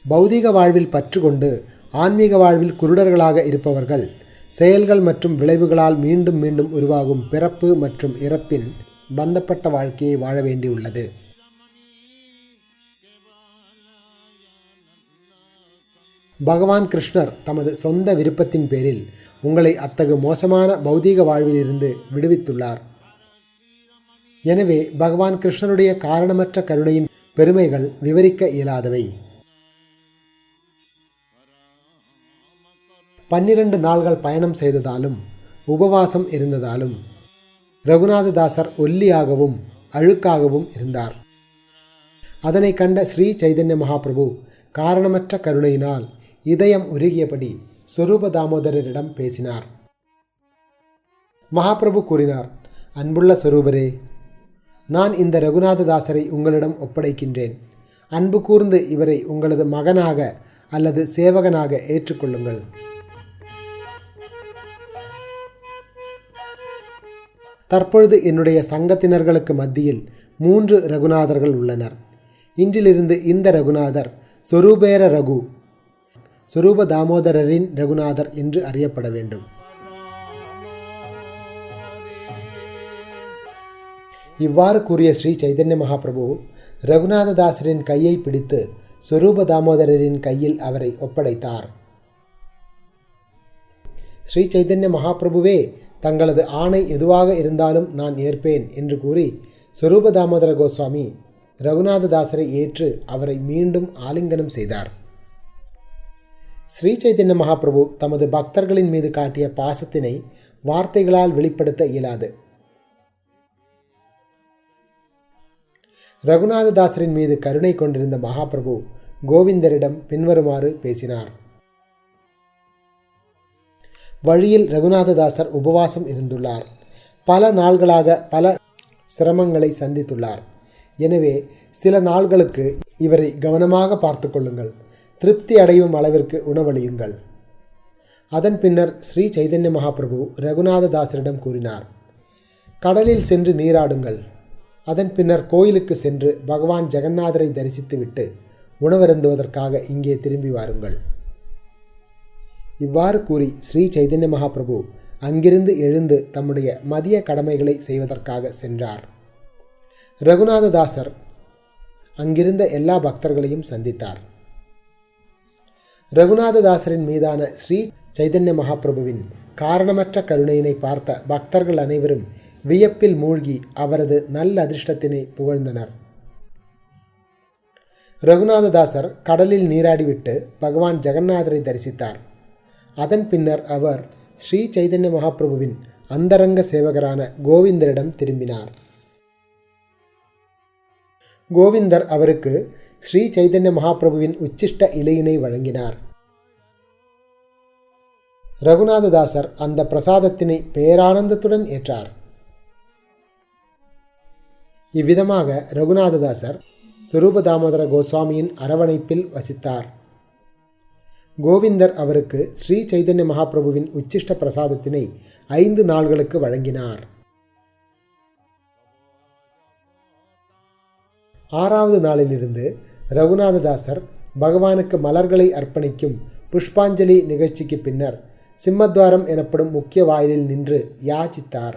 Speaker 2: பௌதீக வாழ்வில் பற்று கொண்டு ஆன்மீக வாழ்வில் குருடர்களாக இருப்பவர்கள் செயல்கள் மற்றும் விளைவுகளால் மீண்டும் மீண்டும் உருவாகும் பிறப்பு மற்றும் இறப்பின் பந்தப்பட்ட வாழ்க்கையை வாழ வேண்டியுள்ளது. பகவான் கிருஷ்ணர் தமது சொந்த விருப்பத்தின் பேரில் உங்களை அத்தகு மோசமான பௌதீக வாழ்விலிருந்து விடுவித்துள்ளார். எனவே பகவான் கிருஷ்ணருடைய காரணமற்ற கருணையின் பெருமைகள் விவரிக்க இயலாதவை. 12 நாள்கள் பயணம் செய்ததாலும் உபவாசம் இருந்ததாலும் ரகுநாததாசர் ஒல்லியாகவும் அழுக்காகவும் இருந்தார். அதனை கண்ட ஸ்ரீ சைதன்ய மகாபிரபு காரணமற்ற கருணையினால் இதயம் உருகியபடி ஸ்வரூப தாமோதரரிடம் பேசினார். மகாபிரபு கூறினார், அன்புள்ள ஸ்வரூபரே, நான் இந்த ரகுநாததாசரை உங்களிடம் ஒப்படைக்கின்றேன். அன்பு கூர்ந்து இவரை உங்களது மகனாக அல்லது சேவகனாக ஏற்றுக்கொள்ளுங்கள். தற்பொழுது என்னுடைய சங்கத்தினர்களுக்கு மத்தியில் 3 ரகுநாதர்கள் உள்ளனர். இன்றிலிருந்து இந்த ரகுநாதர் சொரூபேர ரகு, சொரூப தாமோதரரின் ரகுநாதர் என்று அறியப்பட வேண்டும். இவ்வாறு கூறிய ஸ்ரீ சைதன்ய மகாபிரபு ரகுநாததாசரின் கையை பிடித்து சொரூப தாமோதரரின் கையில் அவரை ஒப்படைத்தார். ஸ்ரீ சைதன்ய மகாபிரபுவே தங்களது ஆணை எதுவாக இருந்தாலும் நான் ஏற்பேன் என்று கூறி ஸ்வரூப தாமோதர கோஸ்வாமி ரகுநாததாசரை ஏற்று அவரை மீண்டும் ஆலிங்கனம் செய்தார். ஸ்ரீ சைதன்ய மகாபிரபு தமது பக்தர்களின் மீது காட்டிய பாசத்தினை வார்த்தைகளால் வெளிப்படுத்த இயலாது. ரகுநாததாசரின் மீது கருணை கொண்டிருந்த மகாபிரபு கோவிந்தரிடம் பின்வருமாறு பேசினார். வழியில் ரகுநாததாசர் உபவாசம் இருந்துள்ளார். பல நாள்களாக பல சிரமங்களை சந்தித்துள்ளார். எனவே சில நாள்களுக்கு இவரை கவனமாக பார்த்து கொள்ளுங்கள். திருப்தி அடையும் அளவிற்கு உணவளியுங்கள். அதன் பின்னர் ஸ்ரீ சைதன்ய மகாபிரபு ரகுநாததாசரிடம் கூறினார், கடலில் சென்று நீராடுங்கள். அதன் பின்னர் கோயிலுக்கு சென்று பகவான் ஜெகநாதரை தரிசித்துவிட்டு உணவருந்துவதற்காக இங்கே திரும்பி வாருங்கள். இவ்வாறு கூறி ஸ்ரீ சைதன்ய மகாபிரபு அங்கிருந்து எழுந்து தம்முடைய மதிய கடமைகளை செய்வதற்காக சென்றார். ரகுநாததாசர் அங்கிருந்த எல்லா பக்தர்களையும் சந்தித்தார். ரகுநாததாசரின் மீதான ஸ்ரீ சைதன்ய மகாபிரபுவின் காரணமற்ற கருணையினை பார்த்த பக்தர்கள் அனைவரும் வியப்பில் மூழ்கி அவரது நல்ல அதிர்ஷ்டத்தினை புகழ்ந்தனர். ரகுநாததாசர் கடலில் நீராடிவிட்டு பகவான் ஜெகநாதரை தரிசித்தார். அதன் பின்னர் அவர் ஸ்ரீ சைதன்ய மகாபிரபுவின் அந்தரங்க சேவகரான கோவிந்தரிடம் திரும்பினார். கோவிந்தர் அவருக்கு ஸ்ரீ சைதன்ய மகாபிரபுவின் உச்சிஷ்ட இலையினை வழங்கினார். ரகுநாததாசர் அந்த பிரசாதத்தினை பேரானந்தத்துடன் ஏற்றார். இவ்விதமாக ரகுநாததாசர் ஸ்வரூப தாமோதர கோஸ்வாமியின் அரவணைப்பில் வசித்தார். கோவிந்தர் அவருக்கு ஸ்ரீ சைதன்ய மகாபிரபுவின் உச்சிஷ்ட பிரசாதத்தினை 5 நாள்களுக்கு வழங்கினார். 6வது நாளிலிருந்து ரகுநாததாசர் பகவானுக்கு மலர்களை அர்ப்பணிக்கும் புஷ்பாஞ்சலி நிகழ்ச்சிக்கு பின்னர் சிம்மத்வாரம் எனப்படும் முக்கிய வாயிலில் நின்று யாச்சித்தார்.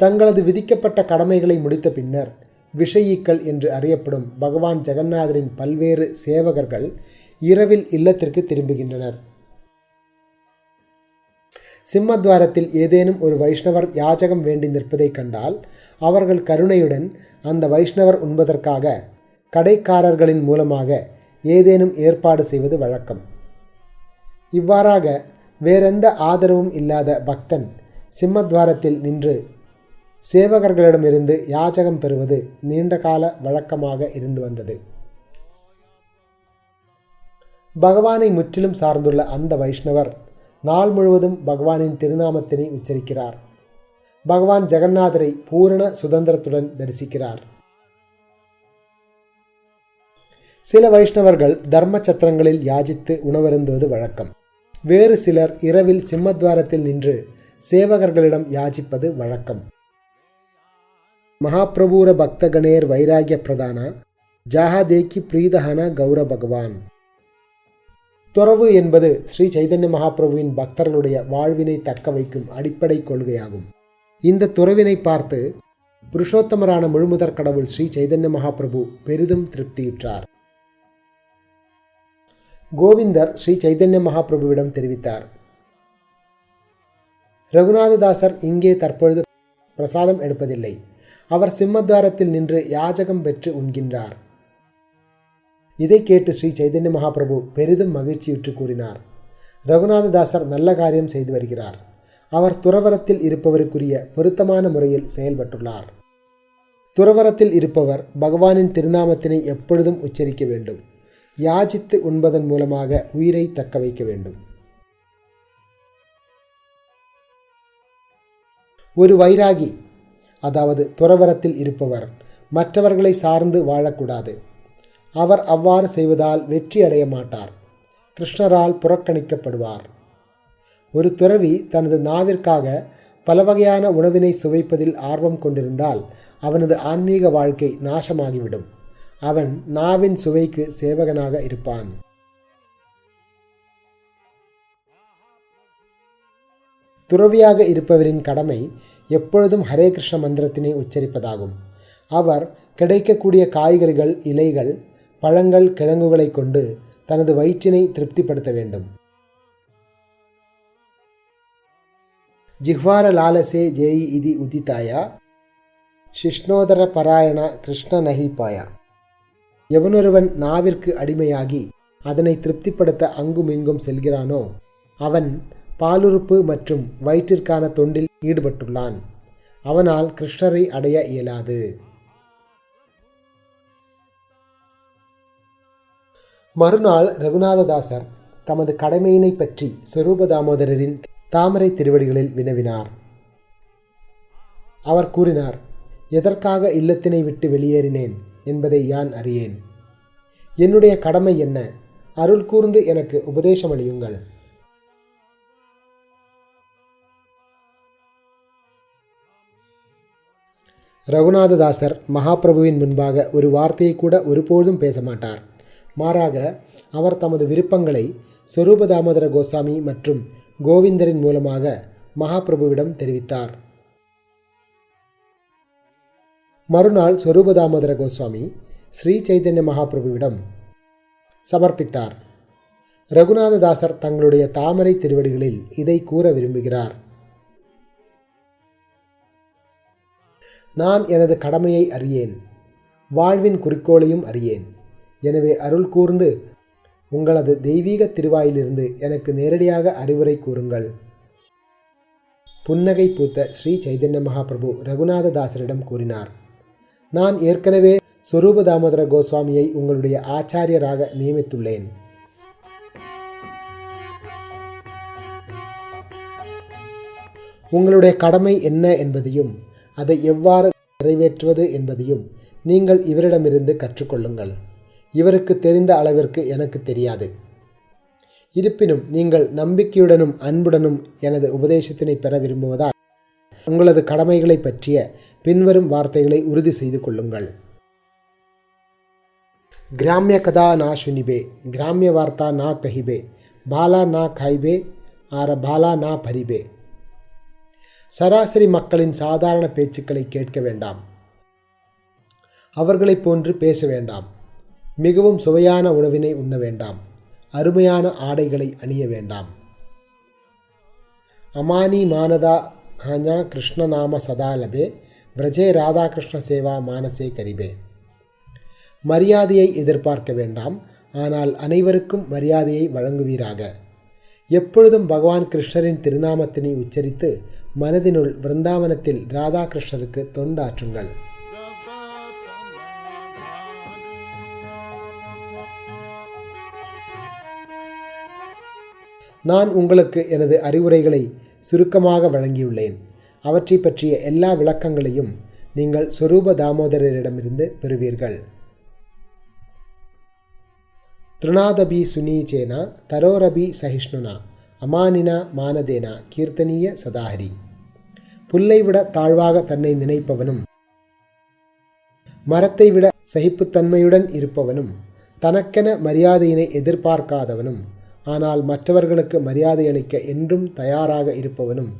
Speaker 2: தங்களது விதிக்கப்பட்ட கடமைகளை முடித்த பின்னர் விஷயீக்கள் என்று அறியப்படும் பகவான் ஜெகநாதரின் பல்வேறு சேவகர்கள் இரவில் இல்லத்திற்கு திரும்புகின்றனர். சிம்மத்வாரத்தில் ஏதேனும் ஒரு வைஷ்ணவர் யாச்சகம் வேண்டி நிற்பதை கண்டால் அவர்கள் கருணையுடன் அந்த வைஷ்ணவர் உண்பதற்காக கடைக்காரர்களின் மூலமாக ஏதேனும் ஏற்பாடு செய்வது வழக்கம். இவ்வாறாக வேறெந்த ஆதரவும் இல்லாத பக்தன் சிம்மத்வாரத்தில் நின்று சேவகர்களிடமிருந்து யாச்சகம் பெறுவது நீண்டகால வழக்கமாக இருந்து வந்தது. பகவானை முற்றிலும் சார்ந்துள்ள அந்த வைஷ்ணவர் நாள் முழுவதும் பகவானின் திருநாமத்தினை உச்சரிக்கிறார். பகவான் ஜெகநாதரை பூரண சுதந்திரத்துடன் தரிசிக்கிறார். சில வைஷ்ணவர்கள் தர்ம சத்திரங்களில் யாசித்து உணவருந்துவது வழக்கம். வேறு சிலர் இரவில் சிம்மத்வாரத்தில் நின்று சேவகர்களிடம் யாசிப்பது வழக்கம். மகாபிரபூர பக்தகணேர் வைராகிய பிரதான ஜாஹதேக்கி பிரீதஹன கௌர பகவான். துறவு என்பது ஸ்ரீ சைதன்ய மகாபிரபுவின் பக்தர்களுடைய வாழ்வினை தக்க வைக்கும் அடிப்படை கொள்கையாகும். இந்த துறவினை பார்த்து புருஷோத்தமரான முழுமுதற் கடவுள் ஸ்ரீ சைதன்ய மகாபிரபு பெரிதும் திருப்தியுற்றார். கோவிந்தர் ஸ்ரீ சைதன்ய மகாபிரபுவிடம் தெரிவித்தார், ரகுநாததாசர் இங்கே தற்பொழுது பிரசாதம் எடுப்பதில்லை. அவர் சிம்மத்வாரத்தில் நின்று யாஜகம் பெற்று உண்கின்றார். இதை கேட்டு ஸ்ரீ சைதன்ய மகாபிரபு பெரிதும் மகிழ்ச்சியுற்று கூறினார், ரகுநாததாசர் நல்ல காரியம் செய்து வருகிறார். அவர் துறவரத்தில் இருப்பவருக்குரிய பொருத்தமான முறையில் செயல்பட்டுள்ளார். துறவரத்தில் இருப்பவர் பகவானின் திருநாமத்தினை எப்பொழுதும் உச்சரிக்க வேண்டும். யாசித்து உண்பதன் மூலமாக உயிரை தக்க வைக்க வேண்டும். ஒரு வைராகி, அதாவது துறவரத்தில் இருப்பவர், மற்றவர்களை சார்ந்து வாழக்கூடாது. அவர் அவ்வாறு செய்வதால் வெற்றி அடைய மாட்டார். கிருஷ்ணரால் புறக்கணிக்கப்படுவார். ஒரு துறவி தனது நாவிற்காக பல வகையான உணவினை சுவைப்பதில் ஆர்வம் கொண்டிருந்தால் அவனது ஆன்மீக வாழ்க்கை நாசமாகிவிடும். அவன் நாவின் சுவைக்கு சேவகனாக இருப்பான். துறவியாக இருப்பவரின் கடமை எப்பொழுதும் ஹரே கிருஷ்ண மந்திரத்தினை உச்சரிப்பதாகும். அவர் கிடைக்கக்கூடிய காய்கறிகள், இலைகள், பழங்கள், கிழங்குகளை கொண்டு தனது வயிற்றினை திருப்திப்படுத்த வேண்டும். ஜிஹ்வார லாலசே ஜேயி இதி உதிதாயா சிஷ்ணோதர பராயண கிருஷ்ண நஹிபாயா. எவனொருவன் நாவிற்கு அடிமையாகி அதனை திருப்திப்படுத்த அங்கும் இங்கும் செல்கிறானோ அவன் பாலுறுப்பு மற்றும் வயிற்றிற்கான தொண்டில் ஈடுபட்டுள்ளான். அவனால் கிருஷ்ணரை அடைய இயலாது. மறுநாள் ரகுநாததாசர் தமது கடமையினை பற்றி ஸ்வரூப தாமோதரரின் தாமரை திருவடிகளில் வினவினார். அவர் கூறினார், எதற்காக இல்லத்தினை விட்டு வெளியேறினேன் என்பதை யான் அறியேன். என்னுடைய கடமை என்ன? அருள் கூர்ந்து எனக்கு உபதேசமளியுங்கள். ரகுநாததாசர் மகாபிரபுவின் முன்பாக ஒரு வார்த்தையை கூட ஒருபோதும் பேச மாட்டார். மாறாக அவர் தமது விருப்பங்களை ஸ்வரூப தாமோதர கோஸ்வாமி மற்றும் கோவிந்தரின் மூலமாக மகாபிரபுவிடம் தெரிவித்தார். மறுநாள் ஸ்வரூப தாமோதர கோஸ்வாமி ஸ்ரீ சைதன்ய மகாபிரபுவிடம் சமர்ப்பித்தார். ரகுநாததாசர் தங்களுடைய தாமரை திருவடிகளில் இதை கூற விரும்புகிறார். நான் எனது கடமையை அறியேன், வாழ்வின் குறிக்கோளையும் அறியேன். எனவே அருள் கூர்ந்து உங்களது தெய்வீக திருவாயிலிருந்து எனக்கு நேரடியாக அறிவுரை கூறுங்கள். புன்னகை பூத்த ஸ்ரீ சைதன்ய மகாபிரபு ரகுநாததாசரிடம் கூறினார், நான் ஏற்கனவே ஸ்வரூப தாமோதர கோஸ்வாமியை உங்களுடைய ஆச்சாரியராக நியமித்துள்ளேன். உங்களுடைய கடமை என்ன என்பதையும் அதை எவ்வாறு நிறைவேற்றுவது என்பதையும் நீங்கள் இவரிடமிருந்து கற்றுக்கொள்ளுங்கள். இவருக்கு தெரிந்த அளவிற்கு எனக்கு தெரியாது. இருப்பினும் நீங்கள் நம்பிக்கையுடனும் அன்புடனும் எனது உபதேசத்தினை பெற விரும்புவதால் உங்களது கடமைகளை பற்றிய பின்வரும் வார்த்தைகளை உறுதி செய்து கொள்ளுங்கள். கிராமிய கதா நா சுனிபே, கிராமிய வார்த்தா நா கஹிபே, பாலா நா காய்பே, ஆர பாலா நா பரிபே. சராசரி மக்களின் சாதாரண பேச்சுக்களை கேட்க வேண்டாம். அவர்களைப் போன்று பேச வேண்டாம். மிகவும் சுவையான உணவினை உண்ண வேண்டாம். அருமையான ஆடைகளை அணிய வேண்டாம். அமானி மானதா ஹாஞா கிருஷ்ணநாம சதாலபே, பிரஜே ராதாகிருஷ்ண சேவா மானசே கரிபே. மரியாதையை எதிர்பார்க்க வேண்டாம், ஆனால் அனைவருக்கும் மரியாதையை வழங்குவீராக. எப்பொழுதும் பகவான் கிருஷ்ணரின் திருநாமத்தினை உச்சரித்து மனதினுள் விருந்தாவனத்தில் ராதாகிருஷ்ணருக்கு தொண்டாற்றுங்கள். நான் உங்களுக்கு எனது அறிவுரைகளை சுருக்கமாக வழங்கியுள்ளேன். அவற்றை பற்றிய எல்லா விளக்கங்களையும் நீங்கள் ஸ்வரூப தாமோதரரிடமிருந்து பெறுவீர்கள். திருநாதபி சுனீச்சேனா தரோரபி சகிஷ்ணுனா அமானினா மானதேனா கீர்த்தனீய சதாஹரி. புல்லை விட தாழ்வாக தன்னை நினைப்பவனும் மரத்தை விட சகிப்புத்தன்மையுடன் இருப்பவனும் தனக்கென மரியாதையினை எதிர்பார்க்காதவனும் ஆனால் மற்றவர்களுக்கு மரியாதை அளிக்க என்றும் தயாராக இருப்பவனும்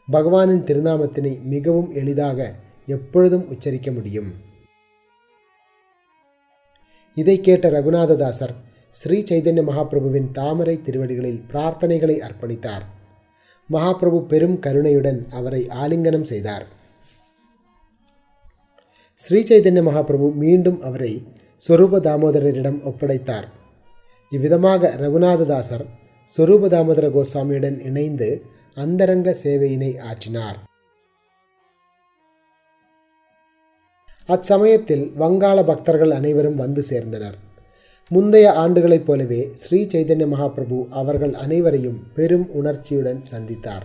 Speaker 2: பகவானின் திருநாமத்தினை மிகவும் எளிதாக எப்பொழுதும் உச்சரிக்க முடியும். இதை கேட்ட ரகுநாததாசர் ஸ்ரீ சைதன்ய மகாபிரபுவின் தாமரை திருவடிகளில் பிரார்த்தனைகளை அர்ப்பணித்தார். மகாபிரபு பெரும் கருணையுடன் அவரை ஆலிங்கனம் செய்தார். ஸ்ரீ சைதன்ய மகாபிரபு மீண்டும் அவரை ஸ்வரூப தாமோதரரிடம் ஒப்படைத்தார். இவ்விதமாக ரகுநாததாசர் ஸ்வரூப தாமோதர கோஸ்வாமியுடன் இணைந்து அந்தரங்க சேவையினை ஆற்றினார். அச்சமயத்தில் வங்காள பக்தர்கள் அனைவரும் வந்து சேர்ந்தனர். முந்தைய ஆண்டுகளைப் போலவே ஸ்ரீ சைதன்ய மகாபிரபு அவர்கள் அனைவரையும் பெரும் உணர்ச்சியுடன் சந்தித்தார்.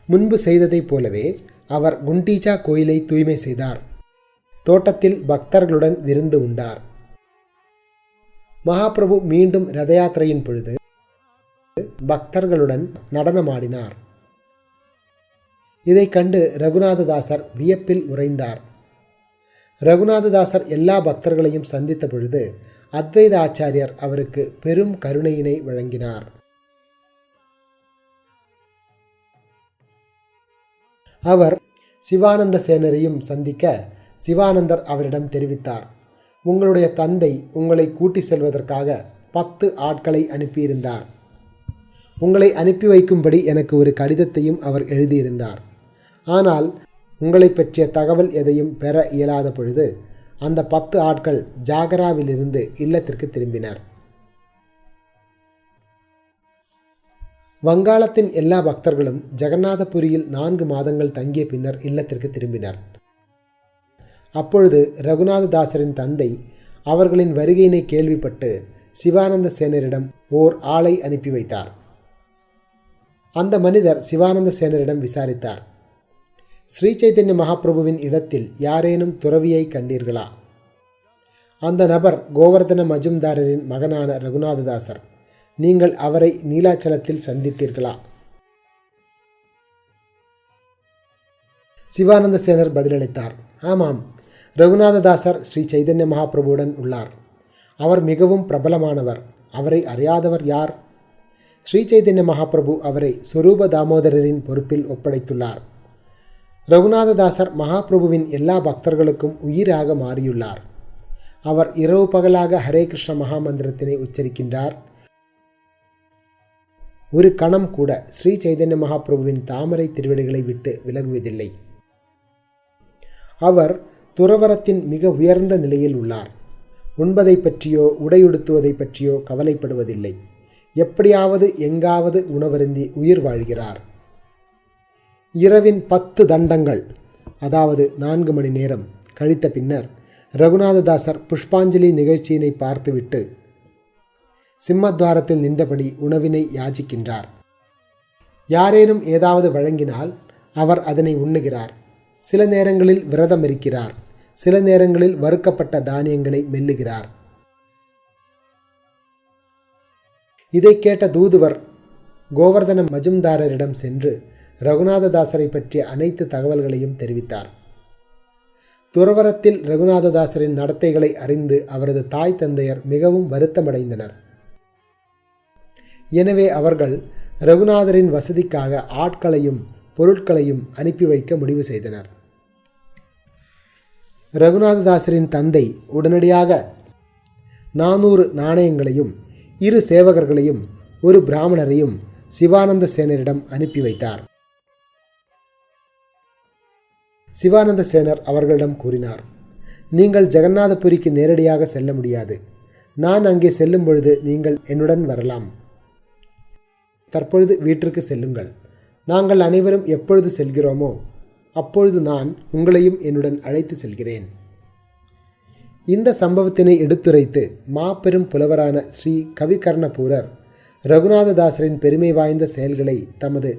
Speaker 2: முன்பு செய்ததைப் போலவே அவர் குண்டீச்சா கோயிலை தூய்மை செய்தார். தோட்டத்தில் பக்தர்களுடன் விருந்து உண்டார். மகாபிரபு மீண்டும் ரத யாத்திரையின் பொழுது பக்தர்களுடன் நடனமாடினார். இதை கண்டு ரகுநாததாசர் வியப்பில் உறைந்தார். ரகுநாததாசர் எல்லா பக்தர்களையும் சந்தித்த பொழுது அத்வைத ஆச்சாரியர் அவருக்கு பெரும் கருணையினை வழங்கினார். அவர் சிவானந்த சேனரையும் சந்திக்க சிவானந்தர் அவரிடம் தெரிவித்தார், உங்களுடைய தந்தை உங்களை கூட்டி செல்வதற்காக 10 ஆட்களை அனுப்பியிருந்தார். உங்களை அனுப்பி வைக்கும்படி எனக்கு ஒரு கடிதத்தையும் அவர் எழுதியிருந்தார். ஆனால் உங்களை பற்றிய தகவல் எதையும் பெற இயலாத பொழுது அந்த 10 ஆட்கள் ஜாகராவிலிருந்து இல்லத்திற்கு திரும்பினர். வங்காளத்தின் எல்லா பக்தர்களும் ஜெகநாதபுரியில் 4 மாதங்கள் தங்கிய பின்னர் இல்லத்திற்கு திரும்பினர். அப்பொழுது ரகுநாததாசரின் தந்தை அவர்களின் வருகையினை கேள்விப்பட்டு சிவானந்த சேனரிடம் ஓர் ஆளை அனுப்பி வைத்தார். அந்த மனிதர் சிவானந்த சேனரிடம் விசாரித்தார், ஸ்ரீ சைதன்ய மகாபிரபுவின் இடத்தில் யாரேனும் துறவியை கண்டீர்களா? அந்த நபர் கோவர்தன மஜும்தாரின் மகனான ரகுநாததாசர். நீங்கள் அவரை நீலாச்சலத்தில் சந்தித்தீர்களா? சிவானந்த சேனர் பதிலளித்தார், ஆமாம், ரகுநாததாசர் ஸ்ரீ சைதன்ய மகாபிரபுவுடன் உள்ளார். அவர் மிகவும் பிரபலமானவர். அவரை அறியாதவர் யார்? ஸ்ரீ சைதன்ய மகாபிரபு அவரை ஸ்வரூப தாமோதரரின் பொறுப்பில் ஒப்படைத்துள்ளார். ரகுநாததாசர் மகாபிரபுவின் எல்லா பக்தர்களுக்கும் உயிராக மாறியுள்ளார். அவர் இரவு பகலாக ஹரே கிருஷ்ண மகாமந்திரத்தினை உச்சரிக்கின்றார். ஒரு கணம் கூட ஸ்ரீ சைதன்ய மகாபிரபுவின் தாமரை திருவடிகளை விட்டு விலகுவதில்லை. அவர் துறவரத்தின் மிக உயர்ந்த நிலையில் உள்ளார். உண்பதை பற்றியோ உடையுடுத்துவதை பற்றியோ கவலைப்படுவதில்லை. எப்படியாவது எங்காவது உணவருந்தி உயிர் வாழ்கிறார். இரவின் 10 தண்டங்கள், அதாவது 4 மணி நேரம் கழித்த பின்னர் ரகுநாததாசர் புஷ்பாஞ்சலி நிகழ்ச்சியினை பார்த்துவிட்டு சிம்மத்வாரத்தில் நின்றபடி உணவினை யாச்சிக்கின்றார். யாரேனும் ஏதாவது வழங்கினால் அவர் அதனை உண்ணுகிறார். சில நேரங்களில் விரதம் இருக்கிறார். சில நேரங்களில் வறுக்கப்பட்ட தானியங்களை மெல்லுகிறார். இதை கேட்ட தூதுவர் கோவர்தன மஜும்தாரரிடம் சென்று ரகுநாததாசரை பற்றிய அனைத்து தகவல்களையும் தெரிவித்தார். துறவரத்தில் ரகுநாததாசரின் நடத்தைகளை அறிந்து அவரது தாய் தந்தையர் மிகவும் வருத்தமடைந்தனர். எனவே அவர்கள் ரகுநாதரின் வசதிக்காக ஆட்களையும் பொருட்களையும் அனுப்பி வைக்க முடிவு செய்தனர். ரகுநாததாசரின் தந்தை உடனடியாக 400 நாணயங்களையும் 2 சேவகர்களையும் 1 பிராமணரையும் சிவானந்த சேனரிடம் அனுப்பி வைத்தார். சிவானந்த சேனர் அவர்களிடம் கூறினார், நீங்கள் ஜெகநாதபுரிக்கு நேரடியாக செல்ல முடியாது. நான் அங்கே செல்லும் பொழுது நீங்கள் என்னுடன் வரலாம். தற்பொழுது வீட்டிற்கு செல்லுங்கள். நாங்கள் அனைவரும் எப்பொழுது செல்கிறோமோ அப்பொழுது நான் உங்களையும் என்னுடன் அழைத்து செல்கிறேன். இந்த சம்பவத்தினை எடுத்துரைத்து மாபெரும் புலவரான ஸ்ரீ கவிகர்ணபூரர் ரகுநாததாசரின் பெருமை வாய்ந்த செயல்களை தமது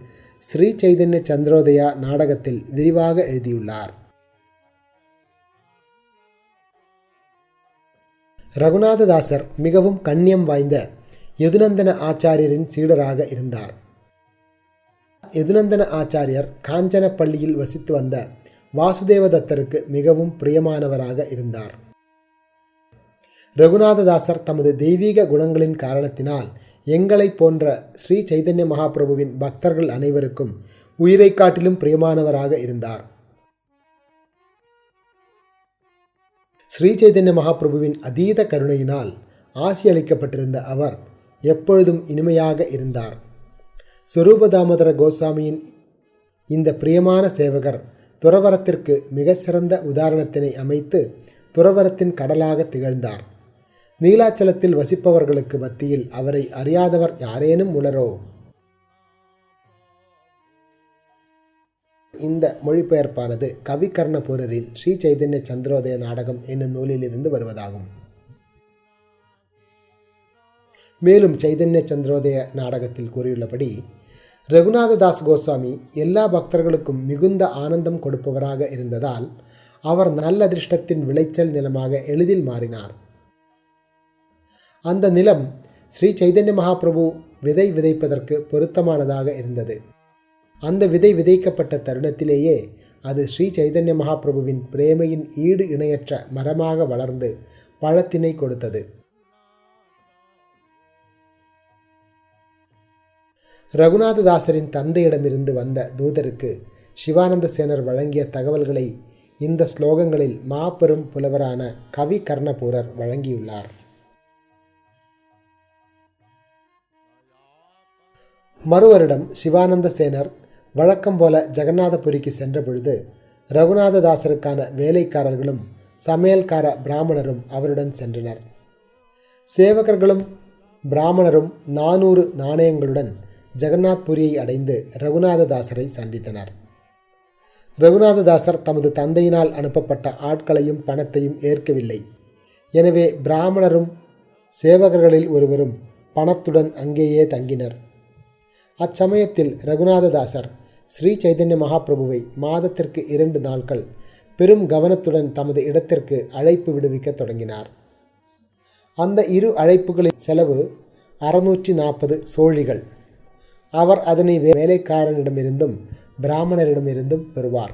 Speaker 2: ஸ்ரீ சைதன்ய சந்திரோதயா நாடகத்தில் விரிவாக எழுதியுள்ளார். ரகுநாததாசர் மிகவும் கண்ணியம் வாய்ந்த யதுநந்தன ஆச்சாரியரின் சீடராக இருந்தார். யதுநந்தன ஆச்சாரியர் காஞ்சனப்பள்ளியில் வசித்து வந்த வாசுதேவதத்தருக்கு மிகவும் பிரியமானவராக இருந்தார். ரகுநாததாசர் தமது தெய்வீக குணங்களின் காரணத்தினால் எங்களை போன்ற ஸ்ரீ சைதன்ய மகாபிரபுவின் பக்தர்கள் அனைவருக்கும் உயிரை காட்டிலும் பிரியமானவராக இருந்தார். ஸ்ரீ சைதன்ய மகாபிரபுவின் அதீத கருணையினால் ஆசியளிக்கப்பட்டிருந்த அவர் எப்பொழுதும் இனிமையாக இருந்தார். ஸ்வரூப தாமோதர கோஸ்வாமியின் இந்த பிரியமான சேவகர் துறவரத்திற்கு மிக சிறந்த உதாரணத்தினை அமைத்து துறவரத்தின் கடலாக திகழ்ந்தார். நீலாச்சலத்தில் வசிப்பவர்களுக்கு மத்தியில் அவரை அறியாதவர் யாரேனும் உளரோ? இந்த மொழிபெயர்ப்பானது கவிகர்ணபூரரின் ஸ்ரீ சைதன்ய சந்திரோதய நாடகம் என்னும் நூலிலிருந்து வருவதாகும். மேலும் சைதன்ய சந்திரோதய நாடகத்தில் கூறியுள்ளபடி, ரகுநாததாஸ் கோஸ்வாமி எல்லா பக்தர்களுக்கும் மிகுந்த ஆனந்தம் கொடுப்பவராக இருந்ததால் அவர் நல்லதிர்ஷ்டத்தின் விளைச்சல் நிலமாக எளிதில் மாறினார். அந்த நிலம் ஸ்ரீ சைதன்ய மகாபிரபு விதை விதைப்பதற்கு பொருத்தமானதாக இருந்தது. அந்த விதை விதைக்கப்பட்ட தருணத்திலேயே அது ஸ்ரீ சைதன்ய மகாபிரபுவின் பிரேமையின் ஈடு இணையற்ற மரமாக வளர்ந்து பழத்தினை கொடுத்தது. ரகுநாததாசரின் தந்தையிடமிருந்து வந்த தூதருக்கு சிவானந்த சேனர் வழங்கிய தகவல்களை இந்த ஸ்லோகங்களில் மாபெரும் புலவரான கவி கர்ணபூரர் வழங்கியுள்ளார். மறுவருடம் சிவானந்த சேனர் வழக்கம் போல ஜெகநாதபுரிக்கு சென்ற பொழுது ரகுநாததாசருக்கான வேலைக்காரர்களும் சமையல்கார பிராமணரும் அவருடன் சென்றனர். சேவகர்களும் பிராமணரும் 400 நாணயங்களுடன் ஜெகநாத்புரியை அடைந்து ரகுநாததாசரை சந்தித்தனர். ரகுநாததாசர் தமது தந்தையினால் அனுப்பப்பட்ட ஆட்களையும் பணத்தையும் ஏற்கவில்லை. எனவே பிராமணரும் சேவகர்களில் ஒருவரும் பணத்துடன் அங்கேயே தங்கினர். அச்சமயத்தில் ரகுநாததாசர் ஸ்ரீ சைதன்ய மகாபிரபுவை மாதத்திற்கு 2 நாட்கள் பெரும் கவனத்துடன் தமது இடத்திற்கு அழைப்பு விடுவிக்க தொடங்கினார். அந்த 2 அழைப்புகளின் செலவு 640 சோழிகள். அவர் அதனை வேலைக்காரனிடமிருந்தும் பிராமணரிடமிருந்தும் பெறுவார்.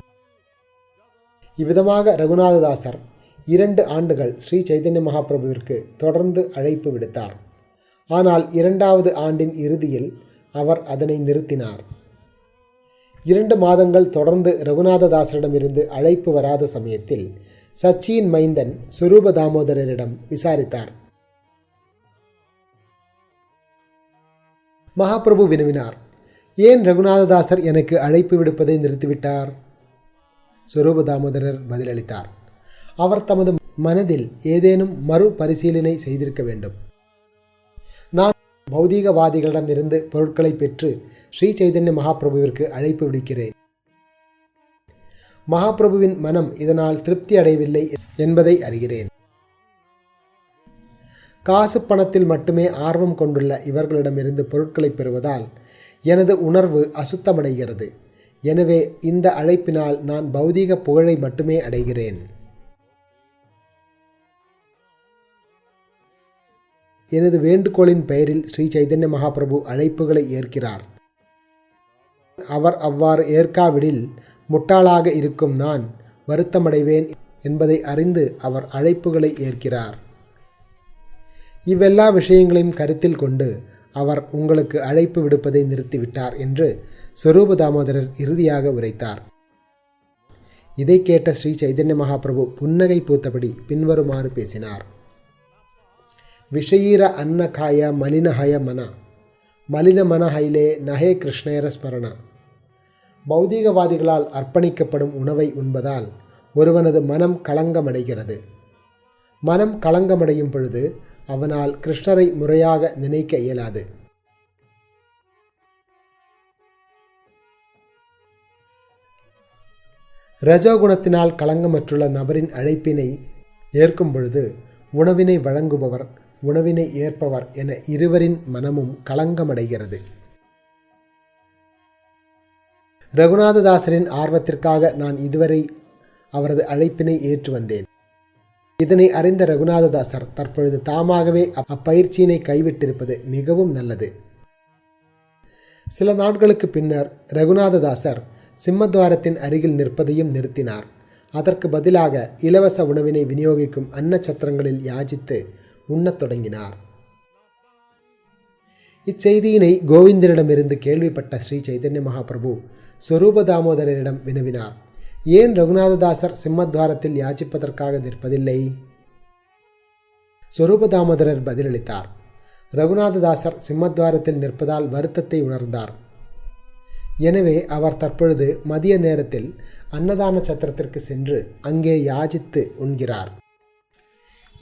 Speaker 2: இவ்விதமாக ரகுநாததாசர் 2 ஆண்டுகள் ஸ்ரீ சைதன்ய மகாபிரபுவிற்கு தொடர்ந்து அழைப்பு விடுத்தார். ஆனால் 2வது ஆண்டின் இறுதியில் அவர் அதனை நிறுத்தினார். 2 மாதங்கள் தொடர்ந்து ரகுநாததாசரிடமிருந்து அழைப்பு வராத சமயத்தில் சச்சியின் மைந்தன் ஸ்வரூப தாமோதரரிடம் விசாரித்தார். மகாபிரபு வினவினார், ஏன் ரகுநாததாசர் எனக்கு அழைப்பு விடுப்பதை நிறுத்திவிட்டார்? ஸ்வரூப தாமோதரர் பதிலளித்தார், அவர் தமது மனதில் ஏதேனும் மறு பரிசீலனை செய்திருக்க வேண்டும். நான் பௌதீகவாதிகளிடமிருந்து பொருட்களை பெற்று ஸ்ரீ சைதன்ய மகாபிரபுவிற்கு அழைப்பு விடுக்கிறேன். மகாபிரபுவின் மனம் இதனால் திருப்தி அடையவில்லை என்பதை அறிகிறேன். காசு பணத்தில் மட்டுமே ஆர்வம் கொண்டுள்ள இவர்களிடமிருந்து பொருட்களை பெறுவதால் எனது உணர்வு அசுத்தமடைகிறது. எனவே இந்த அழைப்பினால் நான் பௌதீக புகழை மட்டுமே அடைகிறேன். எனது வேண்டுகோளின் பெயரில் ஸ்ரீ சைதன்ய மகாபிரபு அழைப்புகளை ஏற்கிறார். அவர் அவ்வாறு ஏற்காவிடில் முட்டாளாக இருக்கும் நான் வருத்தமடைவேன் என்பதை அறிந்து அவர் அழைப்புகளை ஏற்கிறார். இவ்வெல்லா விஷயங்களையும் கருத்தில் கொண்டு அவர் உங்களுக்கு அழைப்பு விடுப்பதை நிறுத்திவிட்டார் என்று ஸ்வரூப தாமோதரர் இறுதியாக உரைத்தார். இதை கேட்ட ஸ்ரீ சைதன்ய மகாபிரபு புன்னகை பூத்தபடி பின்வருமாறு பேசினார். விஷயீர அன்னகாய மலினஹய மன மலின மன ஹைலே நஹே கிருஷ்ணேர ஸ்மரண. பௌதீகவாதிகளால் அர்ப்பணிக்கப்படும் உணவை உண்பதால் ஒருவனது மனம் களங்கமடைகிறது. மனம் களங்கமடையும் பொழுது அவனால் கிருஷ்ணரை முறையாக நினைக்க இயலாது. ரஜோகுணத்தினால் களங்கமற்றுள்ள நபரின் அழைப்பினை ஏற்கும் பொழுது உணவினை வழங்குபவர் உணவினை ஏற்பவர் என இருவரின் மனமும் களங்கமடைகிறது. ரகுநாததாசரின் ஆர்வத்திற்காக நான் இதுவரை அவரது அழைப்பினை ஏற்று வந்தேன். இதனை அறிந்த ரகுநாததாசர் தற்பொழுது தாமாகவே அப்பயிற்சியினை கைவிட்டிருப்பது மிகவும் நல்லது. சில நாட்களுக்கு பின்னர் ரகுநாததாசர் சிம்மத்வாரத்தின் அருகில் நிற்பதையும் நிறுத்தினார். அதற்கு பதிலாக இலவச உணவினை விநியோகிக்கும் அன்னச்சத்திரங்களில் யாசித்து உண்ணத் தொடங்கினார். இச்செய்தியினை கோவிந்தனிடமிருந்து கேள்விப்பட்ட ஸ்ரீ சைதன்ய மகாபிரபு ஸ்வரூப தாமோதரரிடம் வினவினார், ஏன் ரகுநாததாசர் சிம்மத்வாரத்தில் யாசிப்பதற்காக நிற்பதில்லை? ஸ்வரூப தாமோதரர் பதிலளித்தார், ரகுநாததாசர் சிம்மத்வாரத்தில் நிற்பதால் வருத்தத்தை உணர்ந்தார். எனவே அவர் தற்பொழுது மதிய நேரத்தில் அன்னதான சத்திரத்திற்கு சென்று அங்கே யாசித்து உண்கிறார்.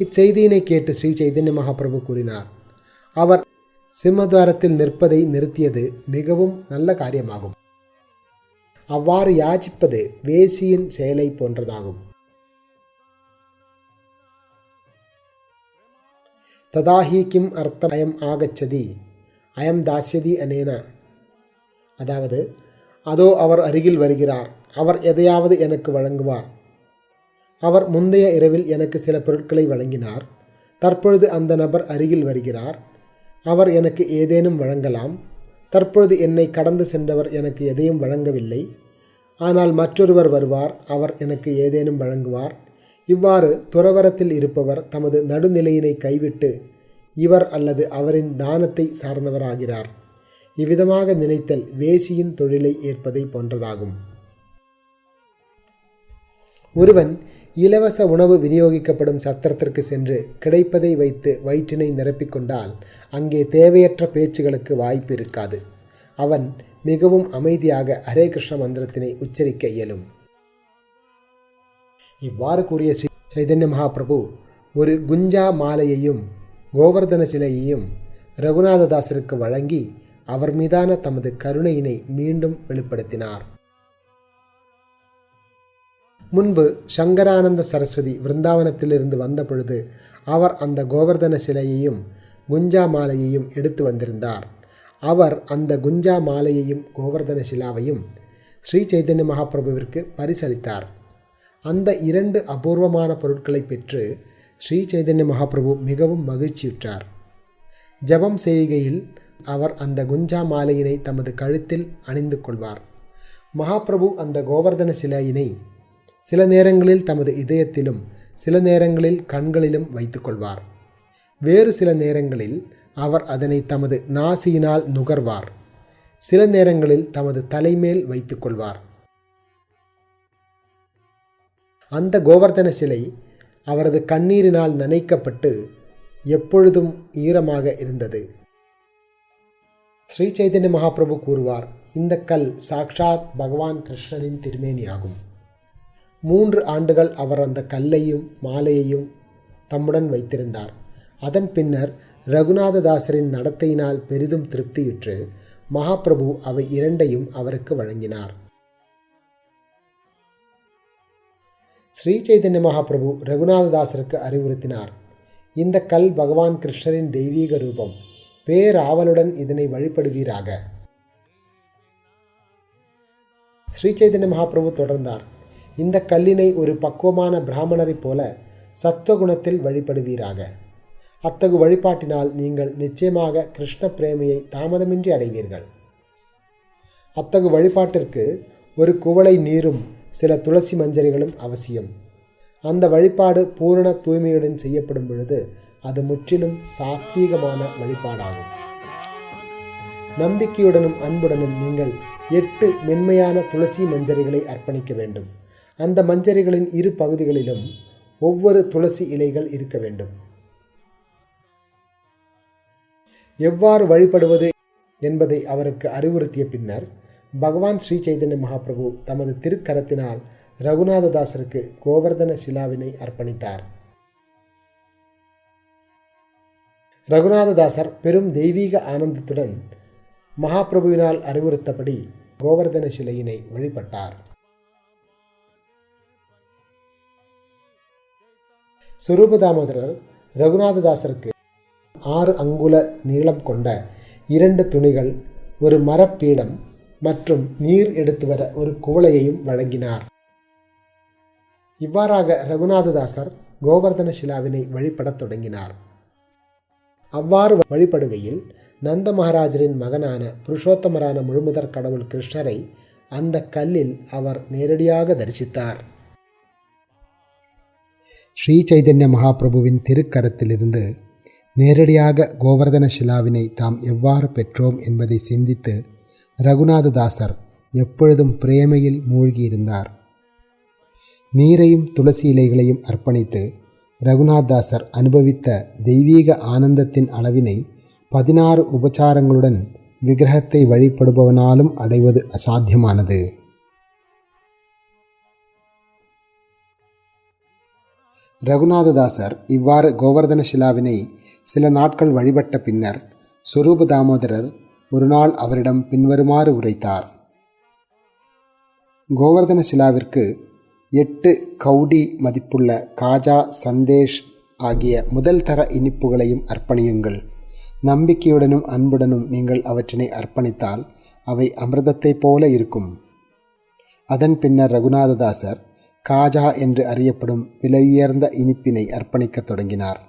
Speaker 2: இச்செய்தியினை கேட்டு ஸ்ரீ சைதன்ய மகாபிரபு கூறினார், அவர் சிம்மத்வாரத்தில் நிற்பதை நிறுத்தியது மிகவும் நல்ல காரியமாகும். அவ்வாறு யாசிப்பது வேசியின் செயலை போன்றதாகும். ததாஹி கிம் அர்த்தம் அயம் ஆகச்சதி அயம் தாஸ்யதி அனேன. அதாவது, அதோ அவர் அருகில் வருகிறார், அவர் எதையாவது எனக்கு வழங்குவார். அவர் முந்தைய இரவில் எனக்கு சில பொருட்களை வழங்கினார். தற்பொழுது அந்த நபர் அருகில் வருகிறார், அவர் எனக்கு ஏதேனும் வழங்கலாம். தற்பொழுது என்னை கடந்து சென்றவர் எனக்கு எதையும் வழங்கவில்லை. ஆனால் மற்றொருவர் வருவார், அவர் எனக்கு ஏதேனும் வழங்குவார். இவ்வாறு துறவரத்தில் இருப்பவர் தமது நடுநிலையினை கைவிட்டு இவர் அல்லது அவரின் தானத்தை சார்ந்தவராகிறார். இவ்விதமாக நினைத்தல் வேசியின் தொழிலை ஏற்பதை போன்றதாகும். ஒருவன் இலவச உணவு விநியோகிக்கப்படும் சத்திரத்திற்கு சென்று கிடைப்பதை வைத்து வயிற்றினை நிரப்பிக்கொண்டால் அங்கே தேவையற்ற பேச்சுகளுக்கு வாய்ப்பு இருக்காது. அவன் மிகவும் அமைதியாக ஹரே கிருஷ்ண மந்திரத்தினை உச்சரிக்க இயலும். இவ்வாறு கூறிய ஸ்ரீ சைதன்ய மகாபிரபு ஒரு குஞ்சா மாலையையும் கோவர்தன சிலையையும் ரகுநாததாசருக்கு வழங்கி அவர் மீதான தமது கருணையினை மீண்டும் வெளிப்படுத்தினார். முன்பு சங்கரானந்த சரஸ்வதி விருந்தாவனத்திலிருந்து வந்த பொழுது அவர் அந்த கோவர்தன சிலையையும் குஞ்சா மாலையையும் எடுத்து வந்திருந்தார். அவர் அந்த குஞ்சா மாலையையும் கோவர்தன சிலாவையும் ஸ்ரீ சைதன்ய மகாபிரபுவிற்கு பரிசளித்தார். அந்த 2 அபூர்வமான பொருட்களை பெற்று ஸ்ரீ சைதன்ய மகாபிரபு மிகவும் மகிழ்ச்சியுற்றார். ஜபம் செய்கையில் அவர் அந்த குஞ்சா மாலையினை தமது கழுத்தில் அணிந்து கொள்வார். மகாபிரபு அந்த கோவர்தன சிலையினை சில நேரங்களில் தமது இதயத்திலும் சில நேரங்களில் கண்களிலும் வைத்துக்கொள்வார். வேறு சில நேரங்களில் அவர் அதனை தமது நாசியினால் நுகர்வார். சில நேரங்களில் தமது தலைமேல் வைத்துக்கொள்வார். அந்த கோவர்தன சிலை அவரது கண்ணீரினால் நனைக்கப்பட்டு எப்பொழுதும் ஈரமாக இருந்தது. ஸ்ரீ சைதன்ய மகாபிரபு கூறுவார், இந்த கல் சாக்ஷாத் பகவான் கிருஷ்ணனின் திருமேனியாகும். 3 ஆண்டுகள் அவர் அந்த கல்லையும் மாலையையும் தம்முடன் வைத்திருந்தார். அதன் பின்னர் ரகுநாததாசரின் நடத்தையினால் பெரிதும் திருப்தியுற்று மகாபிரபு அவை 2ஐயும் அவருக்கு வழங்கினார். ஸ்ரீ சைதன்ய மகாபிரபு ரகுநாததாசருக்கு அறிவுறுத்தினார், இந்த கல் பகவான் கிருஷ்ணரின் தெய்வீக ரூபம், பேராவலுடன் இதனை வழிபடுவீராக. ஸ்ரீ சைதன்ய மகாபிரபு தொடர்ந்தார், இந்த கல்லினை ஒரு பக்குவமான பிராமணரைப் போல சத்துவகுணத்தில் வழிபடுவீராக. அத்தகு வழிபாட்டினால் நீங்கள் நிச்சயமாக கிருஷ்ண பிரேமையை தாமதமின்றி அடைவீர்கள். அத்தகு வழிபாட்டிற்கு ஒரு குவளை நீரும் சில துளசி மஞ்சரிகளும் அவசியம். அந்த வழிபாடு பூரண தூய்மையுடன் செய்யப்படும் பொழுது அது முற்றிலும் சாத்வீகமான வழிபாடாகும். நம்பிக்கையுடனும் அன்புடனும் நீங்கள் 8 மென்மையான துளசி மஞ்சரிகளை அர்ப்பணிக்க வேண்டும். அந்த மஞ்சரிகளின் 2 பகுதிகளிலும் ஒவ்வொரு துளசி இலைகள் இருக்க வேண்டும். எவ்வாறு வழிபடுவது என்பதை அவருக்கு அறிவுறுத்திய பின்னர் பகவான் ஸ்ரீ சைதன்ய மகாபிரபு தமது திருக்கரத்தினால் ரகுநாததாசருக்கு கோவர்தன சிலாவினை அர்ப்பணித்தார். ரகுநாததாசர் பெரும் தெய்வீக ஆனந்தத்துடன் மகாபிரபுவினால் அறிவுறுத்தபடி கோவர்தன சிலையினை வழிபட்டார். ஸ்வரூப தாமோதரர் ரகுநாததாசருக்கு 6 அங்குல நீளம் கொண்ட 2 துணிகள், ஒரு மரப்பீடம் மற்றும் நீர் எடுத்து வர ஒரு குவளையையும் வழங்கினார். இவ்வாறாக ரகுநாததாசர் கோவர்தன சிலாவினை வழிபடத் தொடங்கினார். அவ்வாறு வழிபடுகையில் நந்த மகாராஜரின் மகனான புருஷோத்தமரான முழுமுதற் கடவுள் கிருஷ்ணரை அந்த கல்லில் அவர் நேரடியாக தரிசித்தார். ஸ்ரீ சைதன்ய மகாபிரபுவின் திருக்கரத்திலிருந்து நேரடியாக கோவர்தன சிலாவினை தாம் எவ்வாறு பெற்றோம் என்பதை சிந்தித்து ரகுநாததாசர் எப்பொழுதும் பிரேமையில் மூழ்கியிருந்தார். நீரையும் துளசி இலைகளையும் அர்ப்பணித்து ரகுநாததாசர் அனுபவித்த தெய்வீக ஆனந்தத்தின் அளவினை 16 உபச்சாரங்களுடன் விக்கிரகத்தை வழிபடுபவனாலும் அடைவது அசாத்தியமானது. ரகுநாததாசர் இவ்வாறு கோவர்தன சிலாவினை சில நாட்கள் வழிபட்ட பின்னர் சொரூப தாமோதரர் ஒரு நாள் அவரிடம் பின்வருமாறு உரைத்தார். கோவர்தன சிலாவிற்கு 8 கௌடி மதிப்புள்ள காஜா, சந்தேஷ் ஆகிய முதல் தர இனிப்புகளையும் அர்ப்பணியுங்கள். நம்பிக்கையுடனும் அன்புடனும் நீங்கள் அவற்றினை அர்ப்பணித்தால் அவை அமிர்தத்தைப் போல இருக்கும். அதன் பின்னர் ரகுநாததாசர் காஜா என்று அறியப்படும் விலையுயர்ந்த இனிப்பினை அர்ப்பணிக்கத் தொடங்கினார்.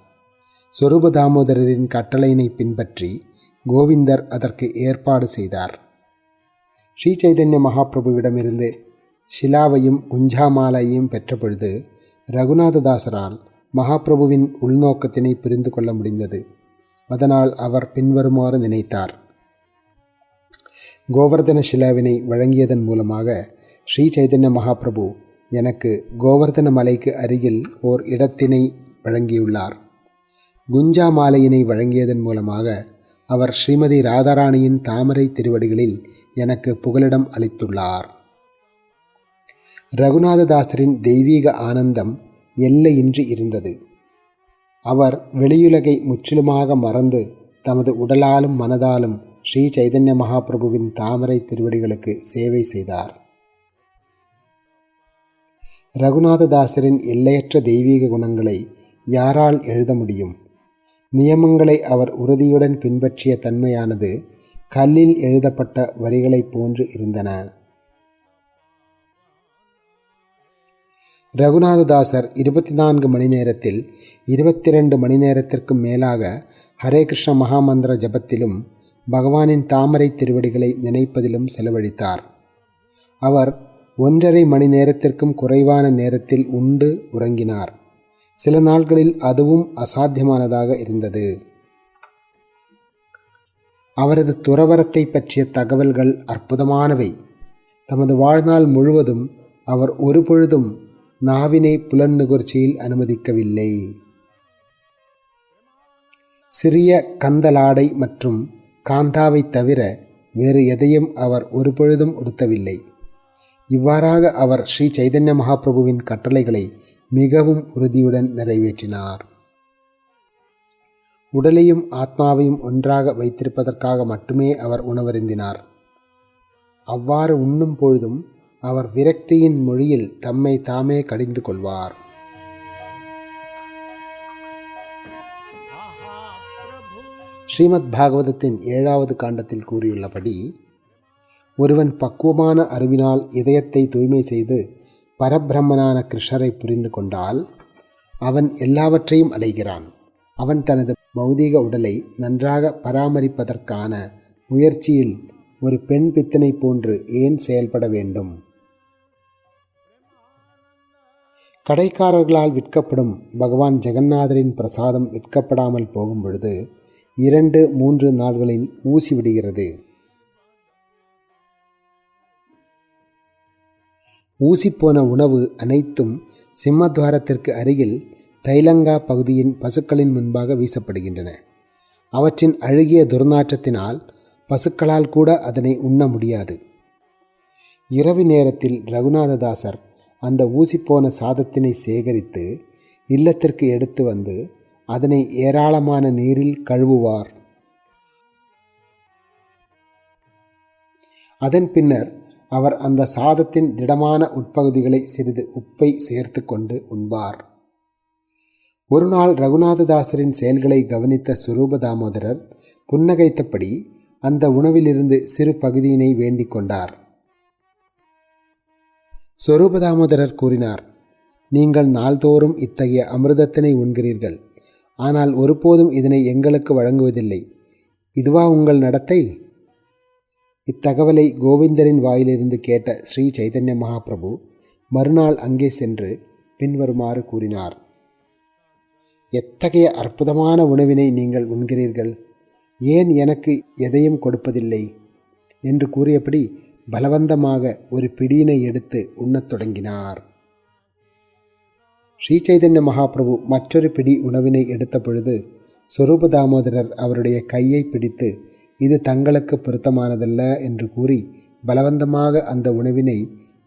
Speaker 2: சொரூப தாமோதரரின் கட்டளையினை பின்பற்றி கோவிந்தர் அதற்கு ஏற்பாடு செய்தார். ஸ்ரீ சைதன்ய மகாபிரபுவிடமிருந்து ஷிலாவையும் குஞ்சாமாலையையும் பெற்ற பொழுது ரகுநாததாசரால் மகாபிரபுவின் உள்நோக்கத்தினை புரிந்து கொள்ள முடிந்தது. அதனால் அவர் பின்வருமாறு நினைத்தார். கோவர்தன ஷிலாவினை வழங்கியதன் மூலமாக ஸ்ரீ சைதன்ய மகாபிரபு எனக்கு கோவர்தன மலைக்கு அருகில் ஓர் இடத்தினை வழங்கியுள்ளார். குஞ்சா மாலையினை வழங்கியதன் மூலமாக அவர் ஸ்ரீமதி ராதாராணியின் தாமரை திருவடிகளில் எனக்கு புகலிடம் அளித்துள்ளார். ரகுநாததாசரின் தெய்வீக ஆனந்தம் எல்லையின்றி இருந்தது. அவர் வெளியுலகை முற்றிலுமாக மறந்து தமது உடலாலும் மனதாலும் ஸ்ரீ சைதன்ய மகாபிரபுவின் தாமரை திருவடிகளுக்கு சேவை செய்தார். ரகுநாததாசரின் எல்லையற்ற தெய்வீக குணங்களை யாரால் எழுத முடியும்? நியமங்களை அவர் உறுதியுடன் பின்பற்றிய தன்மையானது கல்லில் எழுதப்பட்ட வரிகளைப் போன்று இருந்தன. ரகுநாததாசர் 24 மணி நேரத்தில் 22 மணி நேரத்திற்கும் மேலாக ஹரே கிருஷ்ண மகாமந்திர ஜபத்திலும் பகவானின் தாமரை திருவடிகளை நினைப்பதிலும் செலவழித்தார். அவர் 1.5 மணி நேரத்திற்கும் குறைவான நேரத்தில் உண்டு உறங்கினார். சில நாட்களில் அதுவும் அசாத்தியமானதாக இருந்தது. அவரது துறவரத்தை பற்றிய தகவல்கள் அற்புதமானவை. தமது வாழ்நாள் முழுவதும் அவர் ஒருபொழுதும் நாவினை புலன்நுகர்ச்சியில் அனுமதிக்கவில்லை. சிறிய கந்தலாடை மற்றும் காந்தாவை தவிர வேறு எதையும் அவர் ஒருபொழுதும் உடுத்தவில்லை. இவ்வாறாக அவர் ஸ்ரீ சைதன்ய மகாபிரபுவின் கட்டளைகளை மிகவும் உறுதியுடன் நிறைவேற்றினார். உடலையும் ஆத்மாவையும் ஒன்றாக வைத்திருப்பதற்காக மட்டுமே அவர் உணவருந்தினார். அவ்வாறு உண்ணும் பொழுதும் அவர் விரக்தியின் மொழியில் தம்மை தாமே கடிந்து கொள்வார். ஸ்ரீமத் பாகவதத்தின் 7வது காண்டத்தில் கூறியுள்ளபடி, ஒருவன் பக்குவமான அறிவினால் இதயத்தை தூய்மை செய்து பரபிரம்மனான கிருஷ்ணரை புரிந்து கொண்டால் அவன் எல்லாவற்றையும் அடைகிறான். அவன் தனது பௌதீக உடலை நன்றாக பராமரிப்பதற்கான முயற்சியில் ஒரு பெண் பித்தனை போன்று ஏன் செயல்பட வேண்டும்? கடைக்காரர்களால் விற்கப்படும் பகவான் ஜெகநாதரின் பிரசாதம் விற்கப்படாமல் போகும் பொழுது 2-3 நாள்களில் ஊசி விடுகிறது. ஊசி போன உணவு அனைத்தும் சிம்மத்வாரத்திற்கு அருகில் தைலங்கா பகுதியின் பசுக்களின் முன்பாக வீசப்படுகின்றன. அவற்றின் அழுகிய துர்நாற்றத்தினால் பசுக்களால் கூட அதனை உண்ண முடியாது. இரவு நேரத்தில் ரகுநாததாசர் அந்த ஊசி போன சாதத்தினை சேகரித்து இல்லத்திற்கு எடுத்து வந்து அதனை ஏராளமான நீரில் கழுவுவார். அதன் பின்னர் அவர் அந்த சாதத்தின் திடமான உட்பகுதிகளை சிறிது உப்பை சேர்த்து கொண்டு உண்பார். ஒரு நாள் ரகுநாததாசரின் செயல்களை கவனித்த சுரூப தாமோதரர் புன்னகைத்தபடி அந்த உணவிலிருந்து சிறு பகுதியினை வேண்டிக் கொண்டார். சொரூப தாமோதரர் கூறினார், நீங்கள் நாள்தோறும் இத்தகைய அமிர்தத்தினை உண்கிறீர்கள். ஆனால் ஒருபோதும் இதனை எங்களுக்கு வழங்குவதில்லை. இதுவா உங்கள் நடத்தை? இத்தகவலை கோவிந்தரின் வாயிலிருந்து கேட்ட ஸ்ரீ சைதன்ய மகாபிரபு மறுநாள் அங்கே சென்று பின்வருமாறு கூறினார். எத்தகைய அற்புதமான உணவினை நீங்கள் உண்கிறீர்கள்! ஏன் எனக்கு எதையும் கொடுப்பதில்லை என்று கூறியபடி பலவந்தமாக ஒரு பிடியினை எடுத்து உண்ணத் தொடங்கினார். ஸ்ரீ சைதன்ய மகாபிரபு மற்றொரு பிடி உணவினை எடுத்த பொழுது சொரூப தாமோதரர் அவருடைய கையை பிடித்து இது தங்களுக்கு பொருத்தமானதல்ல என்று கூறி பலவந்தமாக அந்த உணவினை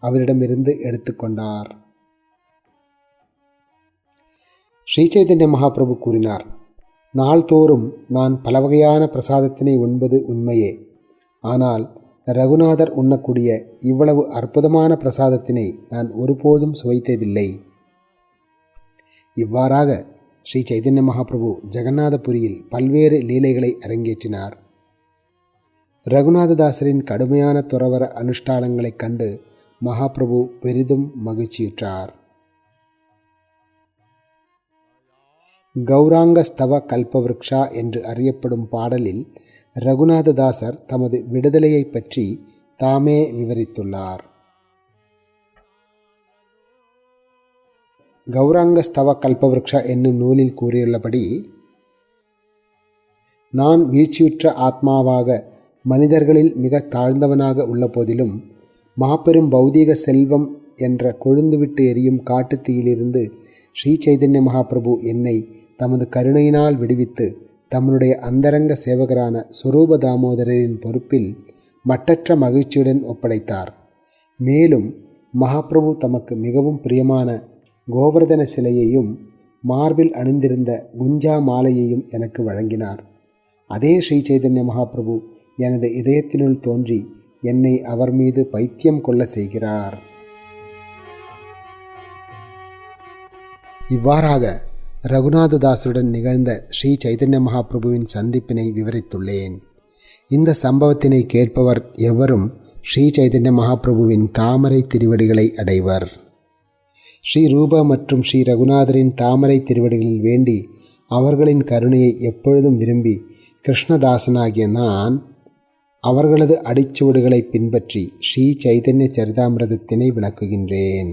Speaker 2: அவரிடமிருந்து எடுத்துக்கொண்டார். ஸ்ரீ சைதன்ய மகாபிரபு கூறினார், நாள்தோறும் நான் பல வகையான பிரசாதத்தினை உண்பது உண்மையே. ஆனால் ரகுநாதர் உண்ணக்கூடிய இவ்வளவு அற்புதமான பிரசாதத்தினை நான் ஒருபோதும் சுவைத்ததில்லை. இவ்வாறாக ஸ்ரீ சைதன்ய மகாபிரபு ஜெகநாதபுரியில் பல்வேறு லீலைகளை அரங்கேற்றினார். ரகுநாததாசரின் கடுமையான துறவர அனுஷ்டானங்களைக் கண்டு மகாபிரபு பெரிதும் மகிழ்ச்சியுற்றார். கௌராங்க ஸ்தவ கல்பவ்ருக்ஷா என்று அறியப்படும் பாடலில் ரகுநாததாசர் தமது விடுதலையை பற்றி தாமே விவரித்துள்ளார். கௌராங்க ஸ்தவ கல்பவ்ருக்ஷா என்னும் நூலில் கூறியுள்ளபடி, நான் வீழ்ச்சியுற்ற ஆத்மாவாக மனிதர்களில் மிக தாழ்ந்தவனாக உள்ள போதிலும் மாபெரும் பௌதீக செல்வம் என்ற கொழுந்துவிட்டு எரியும் காட்டுத்தீயிலிருந்து ஸ்ரீ சைதன்ய மகாபிரபு என்னை தமது கருணையினால் விடுவித்து தம்முடைய அந்தரங்க சேவகரான சொரூப தாமோதரின் பொறுப்பில் மட்டற்ற மகிழ்ச்சியுடன் ஒப்படைத்தார். மேலும் மகாபிரபு தமக்கு மிகவும் பிரியமான கோவர்தன சிலையையும் மார்பில் அணிந்திருந்த குஞ்சா மாலையையும் எனக்கு வழங்கினார். அதே ஸ்ரீ சைதன்ய மகாபிரபு எனது இதயத்தினுள் தோன்றி என்னை அவர் மீது பைத்தியம் கொள்ள செய்கிறார். இவ்வாறாக ரகுநாததாசருடன் நிகழ்ந்த ஸ்ரீ சைதன்ய மகாபிரபுவின் சந்திப்பினை விவரித்துள்ளேன். இந்த சம்பவத்தினை கேட்பவர் எவரும் ஸ்ரீ சைதன்ய மகாபிரபுவின் தாமரை திருவடிகளை அடைவர். ஸ்ரீ ரூப மற்றும் ஸ்ரீ ரகுநாதரின் தாமரை திருவடிகளில் வேண்டி அவர்களின் கருணையை எப்பொழுதும் விரும்பி கிருஷ்ணதாசனாகிய நான் அவர்களது அடிச்சுவடுகளை பின்பற்றி ஸ்ரீ சைதன்ய சரிதாமிரதத்தினை விளக்குகின்றேன்.